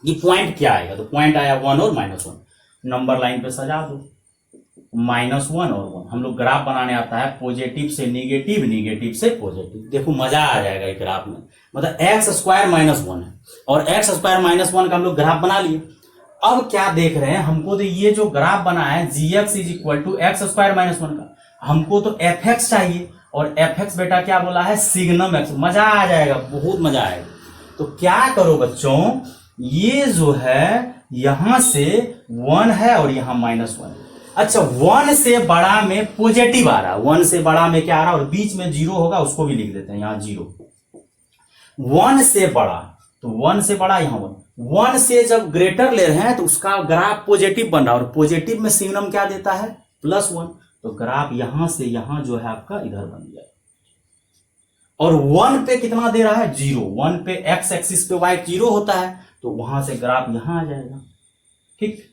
कि पॉइंट क्या आएगा। तो पॉइंट आया 1 और -1, नंबर लाइन पे सजा दो। -1 और 1। हम लोग ग्राफ बनाने आता है पॉजिटिव से निगेटिव, निगेटिव से पॉजिटिव। देखो मजा आ जाएगा एक ग्राफ में। मतलब x स्क्वायर -1 है और x स्क्वायर -1 का हम लोग ग्राफ बना लिए। अब क्या देख रहे हैं, हमको तो ये जो ग्राफ बना है gx is equal to x square -1 का, हमको तो fx चाहिए और fx बेटा क्या बोला है, सिग्नम x। मजा आ जाएगा, बहुत मजा आएगा। तो क्या करो बच्चों, ये जो है यहां से 1 है और यहां -1। अच्छा 1 से बड़ा में पॉजिटिव आ रहा है, 1 से बड़ा में क्या आ रहा है, और बीच में 0 होगा, उसको भी लिख देते हैं यहां 0। 1 से बड़ा, तो 1 से बड़ा यहां 1 से जब ग्रेटर ले रहे हैं तो उसका ग्राफ पॉजिटिव बन रहा है और पॉजिटिव में सिग्नम क्या देता है, +1। तो ग्राफ यहां से यहां जो है आपका इधर बन गया। और 1 पे कितना दे रहा है, 0। 1 पे x एक्सिस पे y 0 होता है, तो वहां से ग्राफ यहां आ जाएगा। ठीक,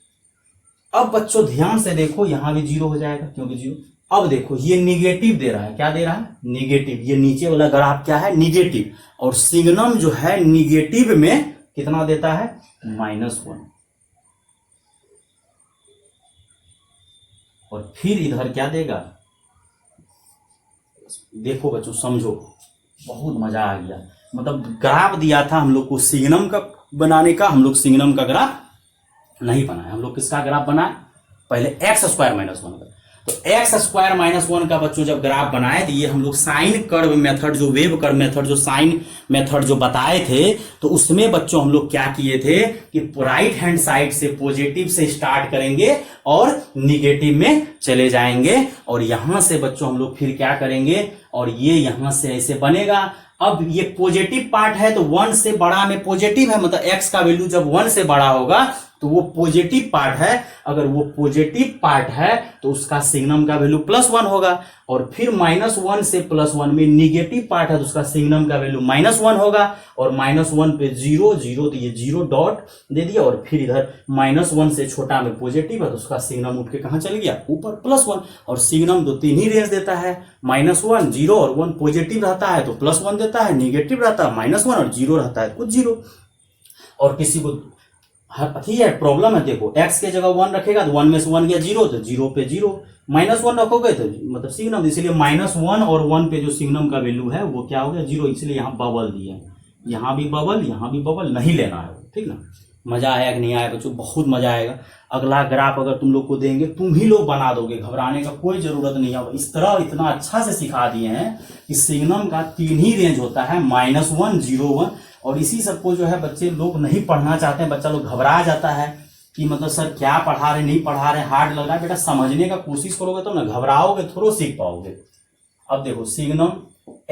अब बच्चों ध्यान से देखो, यहां भी 0 हो जाएगा क्योंकि 0। अब देखो ये निगेटिव दे रहा है, क्या दे रहा है, निगेटिव। ये नीचे वाला ग्राफ क्या है, निगेटिव, और सिग्नम जो है निगेटिव में कितना देता है, -1। और फिर इधर क्या देगा, देखो बच्चों समझो, बहुत मजा आ गया। मतलब ग्राफ दिया था हम लोग को सिग्नम का बनाने का, हम लोग सिग्नम का ग्राफ नहीं बनाया। हम लोग किसका ग्राफ बनाए, पहले x स्क्वायर -1 का। तो x स्क्वायर -1 का बच्चों जब ग्राफ बनाए तो ये हम लोग साइन कर्व मेथड, जो वेव कर्व मेथड, जो साइन मेथड जो बताए थे, तो उसमें बच्चों हम लोग क्या किए थे कि राइट हैंड साइड से पॉजिटिव से स्टार्ट करेंगे और निगेटिव में चले जाएंगे। और यहां से बच्चों हम लोग फिर क्या करेंगे, और ये यहां से ऐसे बनेगा। अब ये पॉजिटिव पार्ट है तो 1 से बड़ा में पॉजिटिव है, मतलब x का वैल्यू जब 1 से बड़ा होगा तो वो पॉजिटिव पार्ट है। अगर वो पॉजिटिव पार्ट है तो उसका सिग्नम का वैल्यू +1 होगा। और फिर -1 से +1 में निगेटिव पार्ट है तो उसका सिग्नम का वैल्यू -1 होगा। और -1 पे 0 0, तो ये 0 डॉट दे दिया। और फिर इधर -1 से छोटा में पॉजिटिव है तो उसका सिग्नम उठ के कहां चल गया, ऊपर +1। और सिग्नम तो 3 ही रेंज देता है, -1, 0 और 1। पॉजिटिव रहता है तो +1 देता है, निगेटिव रहता है -1 और 0 रहता है कुछ 0। और किसी को ठीक है प्रॉब्लम है, देखो x के जगह 1 रखेगा तो 1 में से 1 गया 0, तो 0 पे 0, -1 रखोगे तो मतलब सिग्नम, इसलिए -1 और 1 पे जो सिग्नम का वैल्यू है वो क्या हो गया, 0। इसलिए यहाँ बबल दिए, यहाँ भी बबल, यहाँ भी बबल, नहीं लेना है, ठीक ना। मजा आया कि नहीं आया बच्चों, बहुत मजा आएगा। अगला ग्राफ अगर तुम लोग को देंगे तुम ही लोग बना दोगे, घबराने का कोई जरूरत नहीं है। इस तरह इतना अच्छा से सिखा दिए हैं कि सिग्नम का 3 ही रेंज होता है, -1, 0, 1। और इसी सबको जो है बच्चे लोग नहीं पढ़ना चाहते हैं, बच्चा लोग घबरा जाता है कि मतलब सर क्या पढ़ा रहे, नहीं पढ़ा रहे, हार्ड लग रहा है। बेटा समझने का कोशिश करोगे तो ना, घबराओगे थोड़ा सीख पाओगे। अब देखो सिग्नम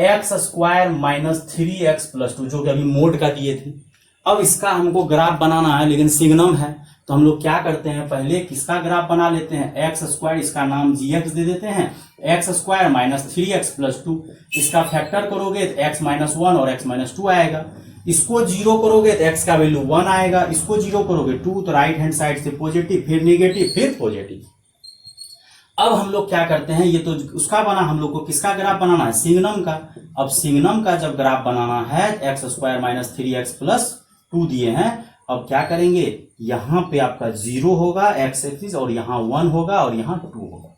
x स्क्वायर -3x + 2, जो कि अभी मोड का दिए थे। अब इसका हमको ग्राफ बनाना है, लेकिन सिग्नम है तो हम लोग क्या करते हैं, पहले किसका ग्राफ बना लेते हैं, x स्क्वायर, इसका नाम gx दे देते हैं, x स्क्वायर -3x + 2। इसका फैक्टर करोगे तो x -1 और x -2 आएगा। इसको 0 करोगे तो x का वैल्यू 1 आएगा, इसको 0 करोगे 2, तो राइट हैंड साइड से पॉजिटिव, फिर निगेटिव, फिर पॉजिटिव। अब हम लोग क्या करते हैं, ये तो उसका बना, हम लोग को किसका ग्राफ बनाना है, सिग्नम का। अब सिग्नम का जब ग्राफ बनाना है, x स्क्वायर -3x + 2 दिए हैं। अब क्या करेंगे, यहां पे आपका 0 होगा x एक्सिस, और यहां 1 होगा और यहां 2 होगा।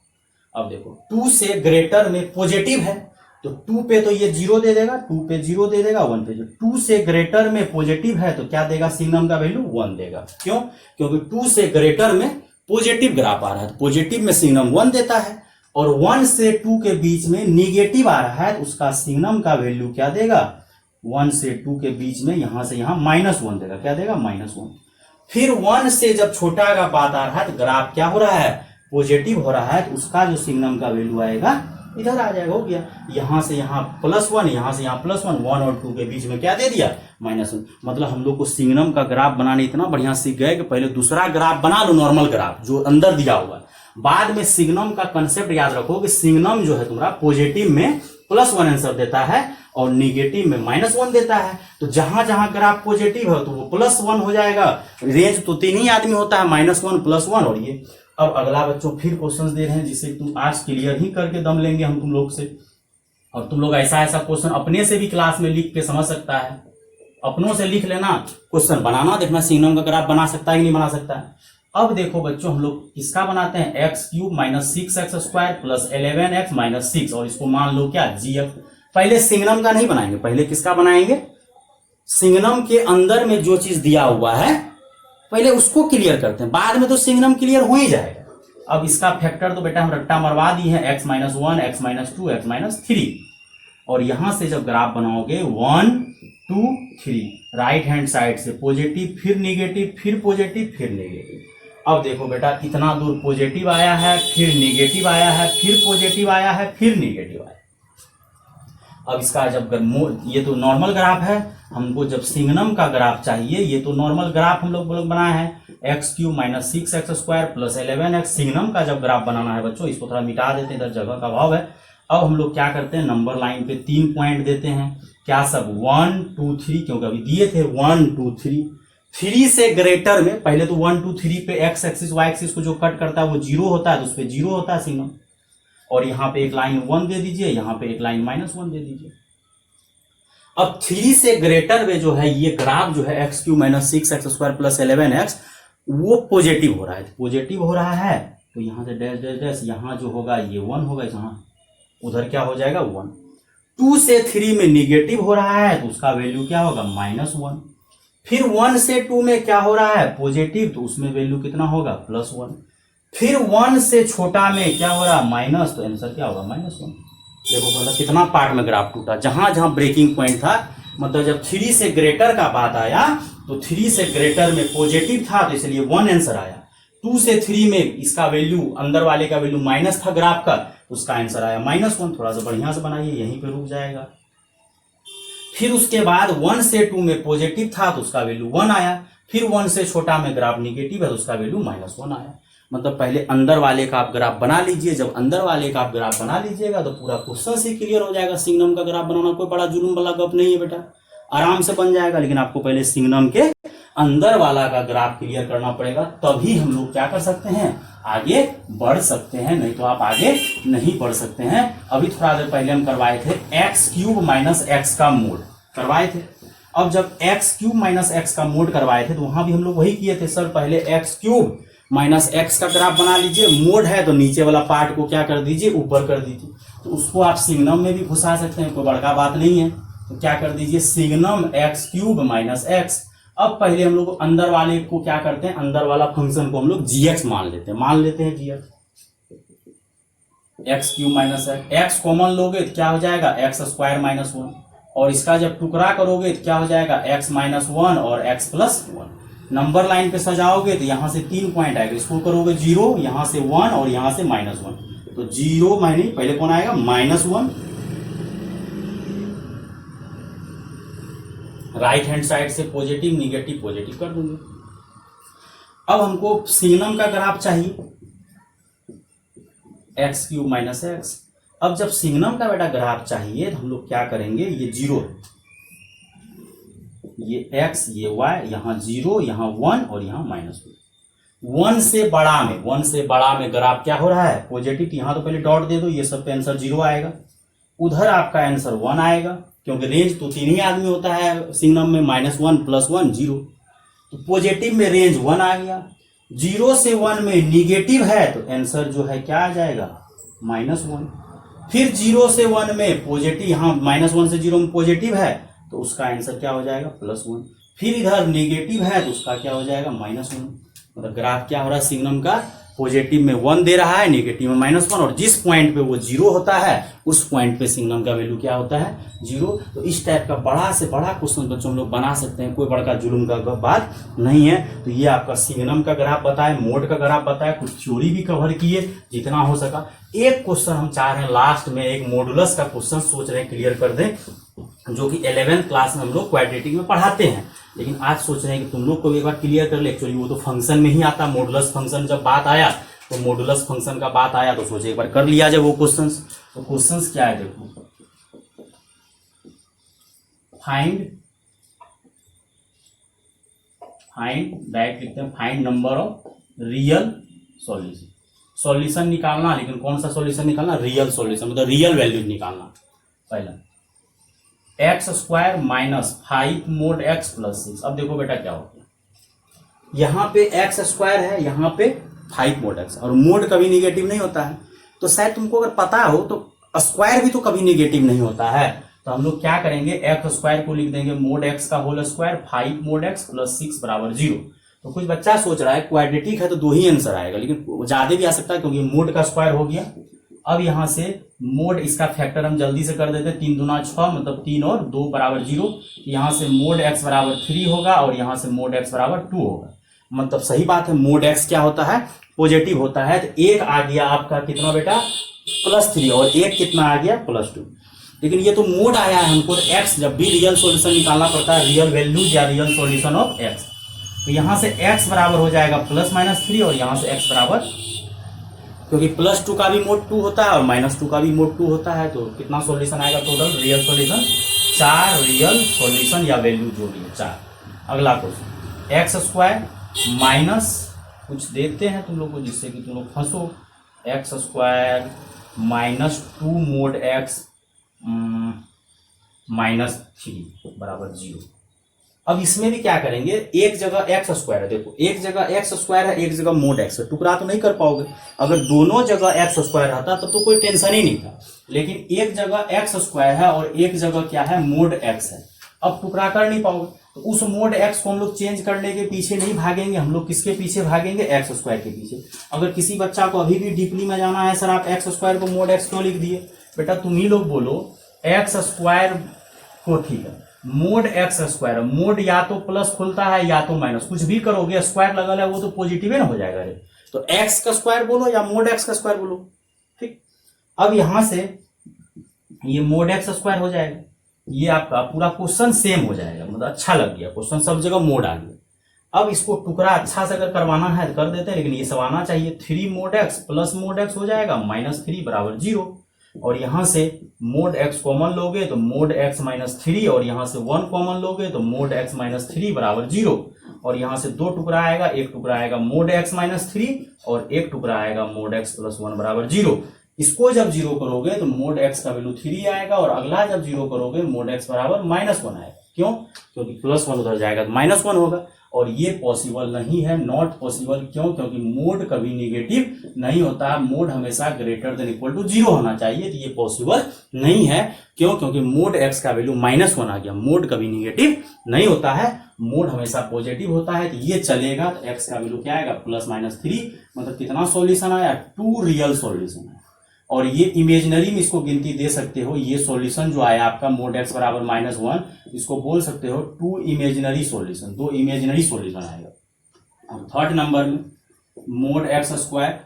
अब देखो 2 से ग्रेटर में पॉजिटिव है तो 2 पे तो ये 0 दे देगा, 2 पे 0 दे देगा, 1 पे 0। 2 से ग्रेटर में पॉजिटिव है तो क्या देगा, सिग्नम का वैल्यू 1 देगा। क्यों, क्योंकि 2 से ग्रेटर में पॉजिटिव ग्राफ आ रहा है तो पॉजिटिव में सिग्नम 1 देता है। और 1 से 2 के बीच में निगेटिव आ रहा है तो उसका सिग्नम का वैल्यू क्या देगा, 1 से 2 के बीच में यहां से यहां -1 देगा, क्या देगा, -1। फिर 1 से जब छोटा का बात आ रहा है तो ग्राफ क्या हो रहा है, पॉजिटिव हो रहा है, तो उसका जो सिग्नम का वैल्यू आएगा इधर आ जाएगा। हो गया, यहां से यहां +1, यहां से यहां +1, 1 और 2 के बीच में क्या दे दिया, -1। मतलब हम लोग को सिग्नम का ग्राफ बनाने इतना बढ़िया सीख गए कि पहले दूसरा ग्राफ बना लो, नॉर्मल ग्राफ जो अंदर दिया हुआ है। बाद में सिग्नम का कंसेप्ट याद रखो कि सिग्नम जो है तुम्हारा पॉजिटिव में +1 आंसर देता है और निगेटिव में -1 देता है। तो जहां जहां ग्राफ पॉजिटिव है तो वो +1 हो जाएगा। रेंज तो 3 ही आदमी होता है, -1, +1 और ये। अब अगला बच्चों फिर क्वेश्चंस दे रहे हैं जिसे तुम आज क्लियर ही करके दम लेंगे हम तुम लोग से। और तुम लोग ऐसा ऐसा क्वेश्चन अपने से भी क्लास में लिख के समझ सकता है, अपनों से लिख लेना, क्वेश्चन बनाना, देखना सिग्नम का ग्राफ बना सकता है कि नहीं बना सकता है। अब देखो बच्चों, हम लोग किसका बनाते हैं, x cube minus 6x square plus 11x minus 6, और इसको मान लो क्या, gf। पहले सिंगनम का नहीं बनाएंगे, पहले किसका बनाएंगे, सिंगनम के अंदर में जो चीज दिया हुआ है पहले उसको क्लियर करते हैं, बाद में तो सिंगनम क्लियर हो ही जाएगा। अब इसका फैक्टर तो बेटा हम रट्टा मरवा दिए हैं, x minus 1, x minus 2, x minus 3, और यहां से जब ग्राफ बनाओगे 1 2 3, राइट हैंड साइड से पॉजिटिव, फिर निगेटिव, फिर पॉजिटिव, फिर निगेटिव। अब देखो बेटा, इतना दूर पॉजिटिव आया है, फिर निगेटिव आया है, फिर पॉजिटिव आया है, फिर निगेटिव आया। अब इसका जब ये तो नॉर्मल ग्राफ है, हमको जब सिंगनम का ग्राफ चाहिए, ये तो नॉर्मल ग्राफ हम लोग बनाए हैं, x cube minus 6x square plus 11x। सिंगनम का जब ग्राफ बनाना है बच्चों, इसको थोड़ा मिटा देते हैं, इधर जगह का अभाव है। अब हम लोग क्या करते हैं, नंबर लाइन पे 3 पॉइंट देते हैं, क्या सब 1 2 3, क्योंकि अभी दिए थे 1 2 3। 3 से ग्रेटर में पहले तो 1 2 3 पे एक्स एक्सिस वाई एक्सिस को जो कट करता है वो 0 होता है, तो उस पर 0 होता है सिंगनम। और यहाँ पे एक लाइन 1 दे दीजिए, यहाँ पे एक लाइन -1 दे दीजिए। अब 3 से ग्रेटर में जो है ये ग्राफ जो है x Q minus 6x square plus 11x, वो पॉजिटिव हो रहा है। पॉजिटिव हो रहा है तो यहाँ से डैश डैश डैश, यहाँ जो होगा ये 1 होगा, यहाँ उधर क्या हो जाएगा 1। 2 से 3 में निगेटिव हो रहा है तो उसका वैल्यू क्या होगा, -1। फिर 1 से 2 में क्या हो रहा है, पॉजिटिव, तो उसमें वैल्यू कितना होगा, +1। फिर 1 से छोटा में क्या हो रहा है, माइनस, तो आंसर क्या होगा, -1। देखो मतलब कितना पार्ट में ग्राफ टूटा, जहां जहां ब्रेकिंग पॉइंट था, मतलब जब 3 से ग्रेटर का बात आया तो 3 से ग्रेटर में पॉजिटिव था तो इसलिए 1 आंसर आया। 2 से 3 में इसका वैल्यू, अंदर वाले का वैल्यू माइनस था ग्राफ का, तो उसका आंसर आया -1। थोड़ा सा बढ़िया से बनाइए, यहीं पे रुक जाएगा। फिर उसके बाद 1 से 2 में पॉजिटिव था तो उसका वैल्यू 1 आया। फिर 1 से छोटा में ग्राफ निगेटिव है तो उसका वैल्यू -1 आया। मतलब पहले अंदर वाले का आप ग्राफ बना लीजिए, जब अंदर वाले का आप ग्राफ बना लीजिएगा तो पूरा क्वेश्चन से क्लियर हो जाएगा। सिंगनम का ग्राफ बनाना कोई बड़ा जुलूम वाला गप नहीं है बेटा, आराम से बन जाएगा। लेकिन आपको पहले सिंगनम के अंदर वाला का ग्राफ क्लियर करना पड़ेगा, तभी हम लोग क्या कर सकते हैं, आगे बढ़ सकते हैं, नहीं तो आप आगे नहीं बढ़ सकते हैं। अभी थोड़ा देर पहले हम करवाए थे एक्स क्यूब माइनस एक्स का मोड करवाए थे। अब जब एक्स क्यूब माइनस एक्स का मोड करवाए थे तो वहां भी हम लोग वही किए थे, सर पहले एक्स क्यूब माइनस एक्स का ग्राफ बना लीजिए, मोड है तो नीचे वाला पार्ट को क्या कर दीजिए, ऊपर कर दीजिए। तो उसको आप सिंगनम में भी घुसा सकते हैं, कोई बड़का बात नहीं है। तो क्या कर दीजिए, सिंगनम एक्स क्यूब माइनस एक्स। अब पहले हम लोग अंदर वाले को क्या करते हैं, अंदर वाला फंक्शन को हम लोग gx मान लेते हैं gx, x cube minus x common लोगे तो क्या हो जाएगा, एक्स स्क्वायर -1, और इसका जब टुकड़ा करोगे तो क्या हो जाएगा, x -1 और x +1। नंबर लाइन पे सजाओगे तो यहां से 3 पॉइंट आएगा, इसको करोगे 0, यहां से 1 और यहां से -1, तो 0 माइनस पहले कौन आएगा, -1। राइट हैंड साइड से पॉजिटिव निगेटिव पॉजिटिव कर दूंगे। अब हमको सिंगनम का ग्राफ चाहिए, एक्स क्यूब माइनस एक्स। अब जब सिंगनम का बेटा ग्राफ चाहिए तो हम लोग क्या करेंगे, ये 0, ये x ये y, यहाँ 0 यहाँ 1 और यहाँ -1। 1 से बड़ा में ग्राफ क्या हो रहा है, पॉजिटिव। यहाँ तो पहले डॉट दे दो, ये सब पे आंसर 0 आएगा, उधर आपका आंसर 1 आएगा, क्योंकि रेंज तो 3 ही आदमी होता है सिंगनम में, -1 +1 0। तो पॉजिटिव में रेंज 1 आ गया। 0 से 1 में निगेटिव है तो आंसर जो है क्या आ जाएगा, -1। फिर 0 से 1 में पॉजिटिव, यहाँ -1 से 0 में पॉजिटिव है तो उसका आंसर क्या हो जाएगा, +1। फिर इधर निगेटिव है तो उसका क्या हो जाएगा, -1। मतलब ग्राफ क्या हो रहा है सिंगनम का, पॉजिटिव में 1 दे रहा है, नेगेटिव में -1, और जिस पॉइंट पे वो 0 होता है उस पॉइंट पे सिंगनम का वैल्यू क्या होता है, 0। तो इस टाइप का बड़ा से बड़ा क्वेश्चन बच्चों हम लोग बना सकते हैं, कोई बड़का जुलूम का बात नहीं है। तो ये आपका सिंगनम का ग्राफ बताए, मोड का ग्राफ बताए, कुछ थ्योरी भी कवर किए जितना हो सका। एक क्वेश्चन हम चाह रहे हैं लास्ट में, एक मॉडुलस का क्वेश्चन सोच रहे हैं क्लियर कर दें, जो कि 11th क्लास में हम लोग क्वाड्रेटिक में पढ़ाते हैं, लेकिन आज सोच रहे हैं कि तुम लोग को भी एक बार क्लियर कर ले। एक्चुअली वो तो फंक्शन में ही आता, मॉडुलस फंक्शन जब बात आया तो मॉडुलस फंक्शन का बात आया तो सोचे एक बार कर लिया जाए वो क्वेश्चंस। तो क्वेश्चंस क्या है, देखो, फाइंड डायरेक्ट लिखते हैं, find number of real solution. Solution निकालना, लेकिन कौन सा सॉल्यूशन निकालना, रियल सॉल्यूशन, मतलब रियल वैल्यू निकालना। पहला x² - 5 mod x + 6। अब देखो बेटा क्या होता है, यहाँ पे एक्स स्क्वायर है, यहाँ पे 5 mod x, और मोड कभी निगेटिव नहीं होता है। तो शायद तुमको अगर पता हो तो स्क्वायर भी तो कभी निगेटिव नहीं होता है। तो हम लोग क्या करेंगे, एक्स स्क्वायर को लिख देंगे मोड एक्स का whole square 5 mod x plus 6 बराबर 0। तो कुछ बच्चा सोच रहा है क्वाड्रेटिक है तो 2 ही आंसर आएगा, लेकिन ज्यादा भी आ सकता है क्योंकि मोड का स्क्वायर हो गया। अब यहां से मोड इसका फैक्टर हम जल्दी से कर देते हैं, 3 दूना 6 मतलब 3 और 2 बराबर 0। यहां से मोड x बराबर 3 होगा और यहां से मोड x बराबर 2 होगा। मतलब सही बात है, मोड x क्या होता है, पॉजिटिव होता है। तो एक आ गया आपका कितना बेटा, +3, और एक कितना आ गया +2। लेकिन ये तो मोड आया है, हमको x जब भी रियल सॉल्यूशन निकालना पड़ता है, रियल वैल्यूज या रियल सॉल्यूशन ऑफ x। तो यहां से x बराबर हो जाएगा +-3 और यहां से x बराबर, क्योंकि +2 का भी मोड 2 होता है और -2 का भी मोड 2 होता है। तो कितना सॉल्यूशन आएगा total real solution, 4 real solution या वैल्यू जो भी है 4। अगला क्वेश्चन, एक्स स्क्वायर माइनस कुछ देते हैं तुम लोग को जिससे कि तुम लोग फंसो, एक्स स्क्वायर -2 mod x -3 बराबर 0। अब इसमें भी क्या करेंगे, एक जगह एक्स स्क्वायर है, देखो एक जगह एक्स स्क्वायर है, एक जगह मोड एक्स है, टुकड़ा तो नहीं कर पाओगे। अगर दोनों जगह एक्स स्क्वायर रहता तब तो कोई टेंशन ही नहीं था, लेकिन एक जगह एक्स स्क्वायर है और एक जगह क्या है, मोड एक्स है। अब टुकड़ा कर नहीं पाओगे, तो उस मोड एक्स को हम लोग चेंज करने के पीछे नहीं भागेंगे, हम लोग किसके पीछे भागेंगे, एक्स स्क्वायर के पीछे। अगर किसी बच्चा को अभी भी डीपली में जाना है, सर आप एक्स स्क्वायर को मोड एक्स क्यों लिख दिए, बेटा तुम ही लोग बोलो, एक्स स्क्वायर को ठीक है, मोड एक्स स्क्वायर, मोड या तो प्लस खुलता है या तो माइनस, कुछ भी करोगे स्क्वायर लगल है वो तो पॉजिटिव ना हो जाएगा रे। तो एक्स का स्क्वायर बोलो या मोड एक्स का स्क्वायर बोलो, ठीक। अब यहां से ये मोड एक्स स्क्वायर हो जाएगा, ये आपका पूरा क्वेश्चन सेम हो जाएगा, मतलब अच्छा लग गया क्वेश्चन, सब जगह मोड आ गया। अब इसको टुकड़ा अच्छा से अगर करवाना है तो कर देते हैं, लेकिन ये सब आना चाहिए, 3 mod x plus mode x हो जाएगा -3 बराबर 0। और यहां से मोड x कॉमन लोगे तो मोड x -3, और यहां से 1 कॉमन लोगे तो मोड x -3 बराबर 0। और यहां से 2 टुकड़ा आएगा, एक टुकड़ा आएगा मोड x -3 और एक टुकड़ा आएगा मोड x प्लस 1 बराबर 0। इसको जब 0 करोगे तो मोड x का वैल्यू 3 आएगा, और अगला जब 0 करोगे मोड x बराबर -1 आएगा। क्यों, क्योंकि +1 उधर जाएगा तो -1 होगा, और ये पॉसिबल नहीं है, नॉट पॉसिबल। क्यों, क्योंकि मोड कभी निगेटिव नहीं होता, मोड हमेशा ग्रेटर देन इक्वल टू 0 होना चाहिए, तो ये पॉसिबल नहीं है। क्यों, क्योंकि मोड x का वैल्यू -1 आ गया, मोड कभी निगेटिव नहीं होता है, मोड हमेशा पॉजिटिव होता है, तो ये चलेगा। तो x का वैल्यू क्या आएगा, +-3, मतलब कितना सॉल्यूशन आया, 2 रियल सॉल्यूशन आया। और ये इमेजिनरी में इसको गिनती दे सकते हो, ये सॉल्यूशन जो आया आपका मोड x बराबर -1, इसको बोल सकते हो 2 इमेजिनरी सॉल्यूशन, 2 इमेजिनरी सॉल्यूशन आएगा। और थर्ड नंबर में मोड x स्क्वायर,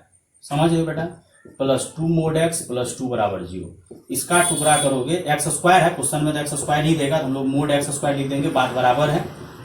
समझ लो बेटा, +2 mod x प्लस 2 बराबर 0। इसका टुकड़ा करोगे, एक्स स्क्वायर है क्वेश्चन में, तो एक्स स्क्वायर नहीं देगा, तो हम लोग मोड x स्क्वायर लिख देंगे, बात बराबर है।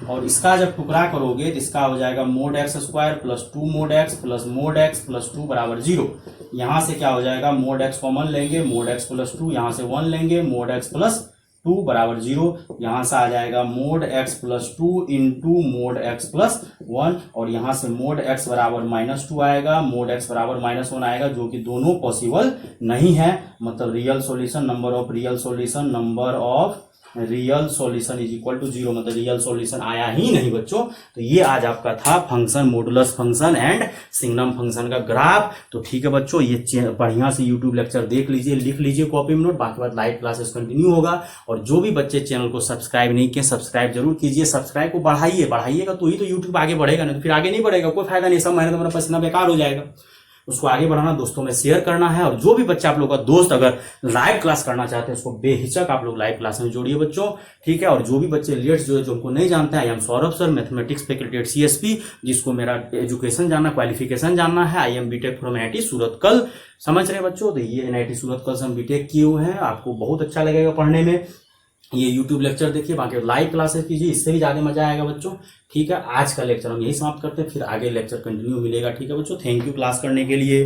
और इसका जब टुकड़ा करोगे तो इसका हो जाएगा mode x square plus 2 mod x plus mode x plus 2 बराबर 0। यहां से क्या हो जाएगा, मोड x कॉमन लेंगे, मोड x प्लस 2, यहां से 1 लेंगे, मोड x प्लस 2 बराबर 0। यहां से आ जाएगा mode x plus 2 into mode x plus 1, और यहां से मोड x बराबर -2 आएगा, मोड x बराबर -1 आएगा, जो कि दोनों पॉसिबल नहीं है। मतलब real solution, number of real solution, number of real solution is equal to 0, मतलब रियल सॉल्यूशन आया ही नहीं बच्चों। तो ये आज आपका था function, modulus function and signum function का ग्राफ। तो ठीक है बच्चों, ये बढ़िया से यूट्यूब लेक्चर देख लीजिए, लिख लीजिए कॉपी में नोट, बाकी बात लाइव क्लासेस कंटिन्यू होगा। और जो भी बच्चे चैनल को सब्सक्राइब नहीं किए, सब्सक्राइब जरूर कीजिए, सब्सक्राइब को बढ़ाइएगा तो ही तो यूट्यूब आगे बढ़ेगा, नहीं तो फिर आगे नहीं बढ़ेगा, कोई फायदा नहीं, सब मेहनत मेरा पसीना बेकार हो जाएगा। उसको आगे बढ़ाना, दोस्तों में शेयर करना है। और जो भी बच्चा आप लोग का दोस्त अगर लाइव क्लास करना चाहते हैं, उसको बेहिचक आप लोग लाइव क्लास में जोड़िए बच्चों, ठीक है। और जो भी बच्चे लेट्स जो हमको नहीं जानते हैं, I am Saurabh sir, mathematics faculty at CSP, जिसको मेरा एजुकेशन जानना, क्वालिफिकेशन जानना है, I am B Tech from NIT Surathkal, समझ रहे बच्चों। तो ये NIT सूरतकल से हम बीटेक किए हुए हैं, आपको बहुत अच्छा लगेगा पढ़ने में। ये यूट्यूब लेक्चर देखिए, बाकी लाइव क्लासेस कीजिए, इससे भी ज्यादा मजा आएगा बच्चों, ठीक है। आज का लेक्चर हम यही समाप्त करते हैं, फिर आगे लेक्चर कंटिन्यू मिलेगा, ठीक है बच्चों। थैंक यू क्लास करने के लिए।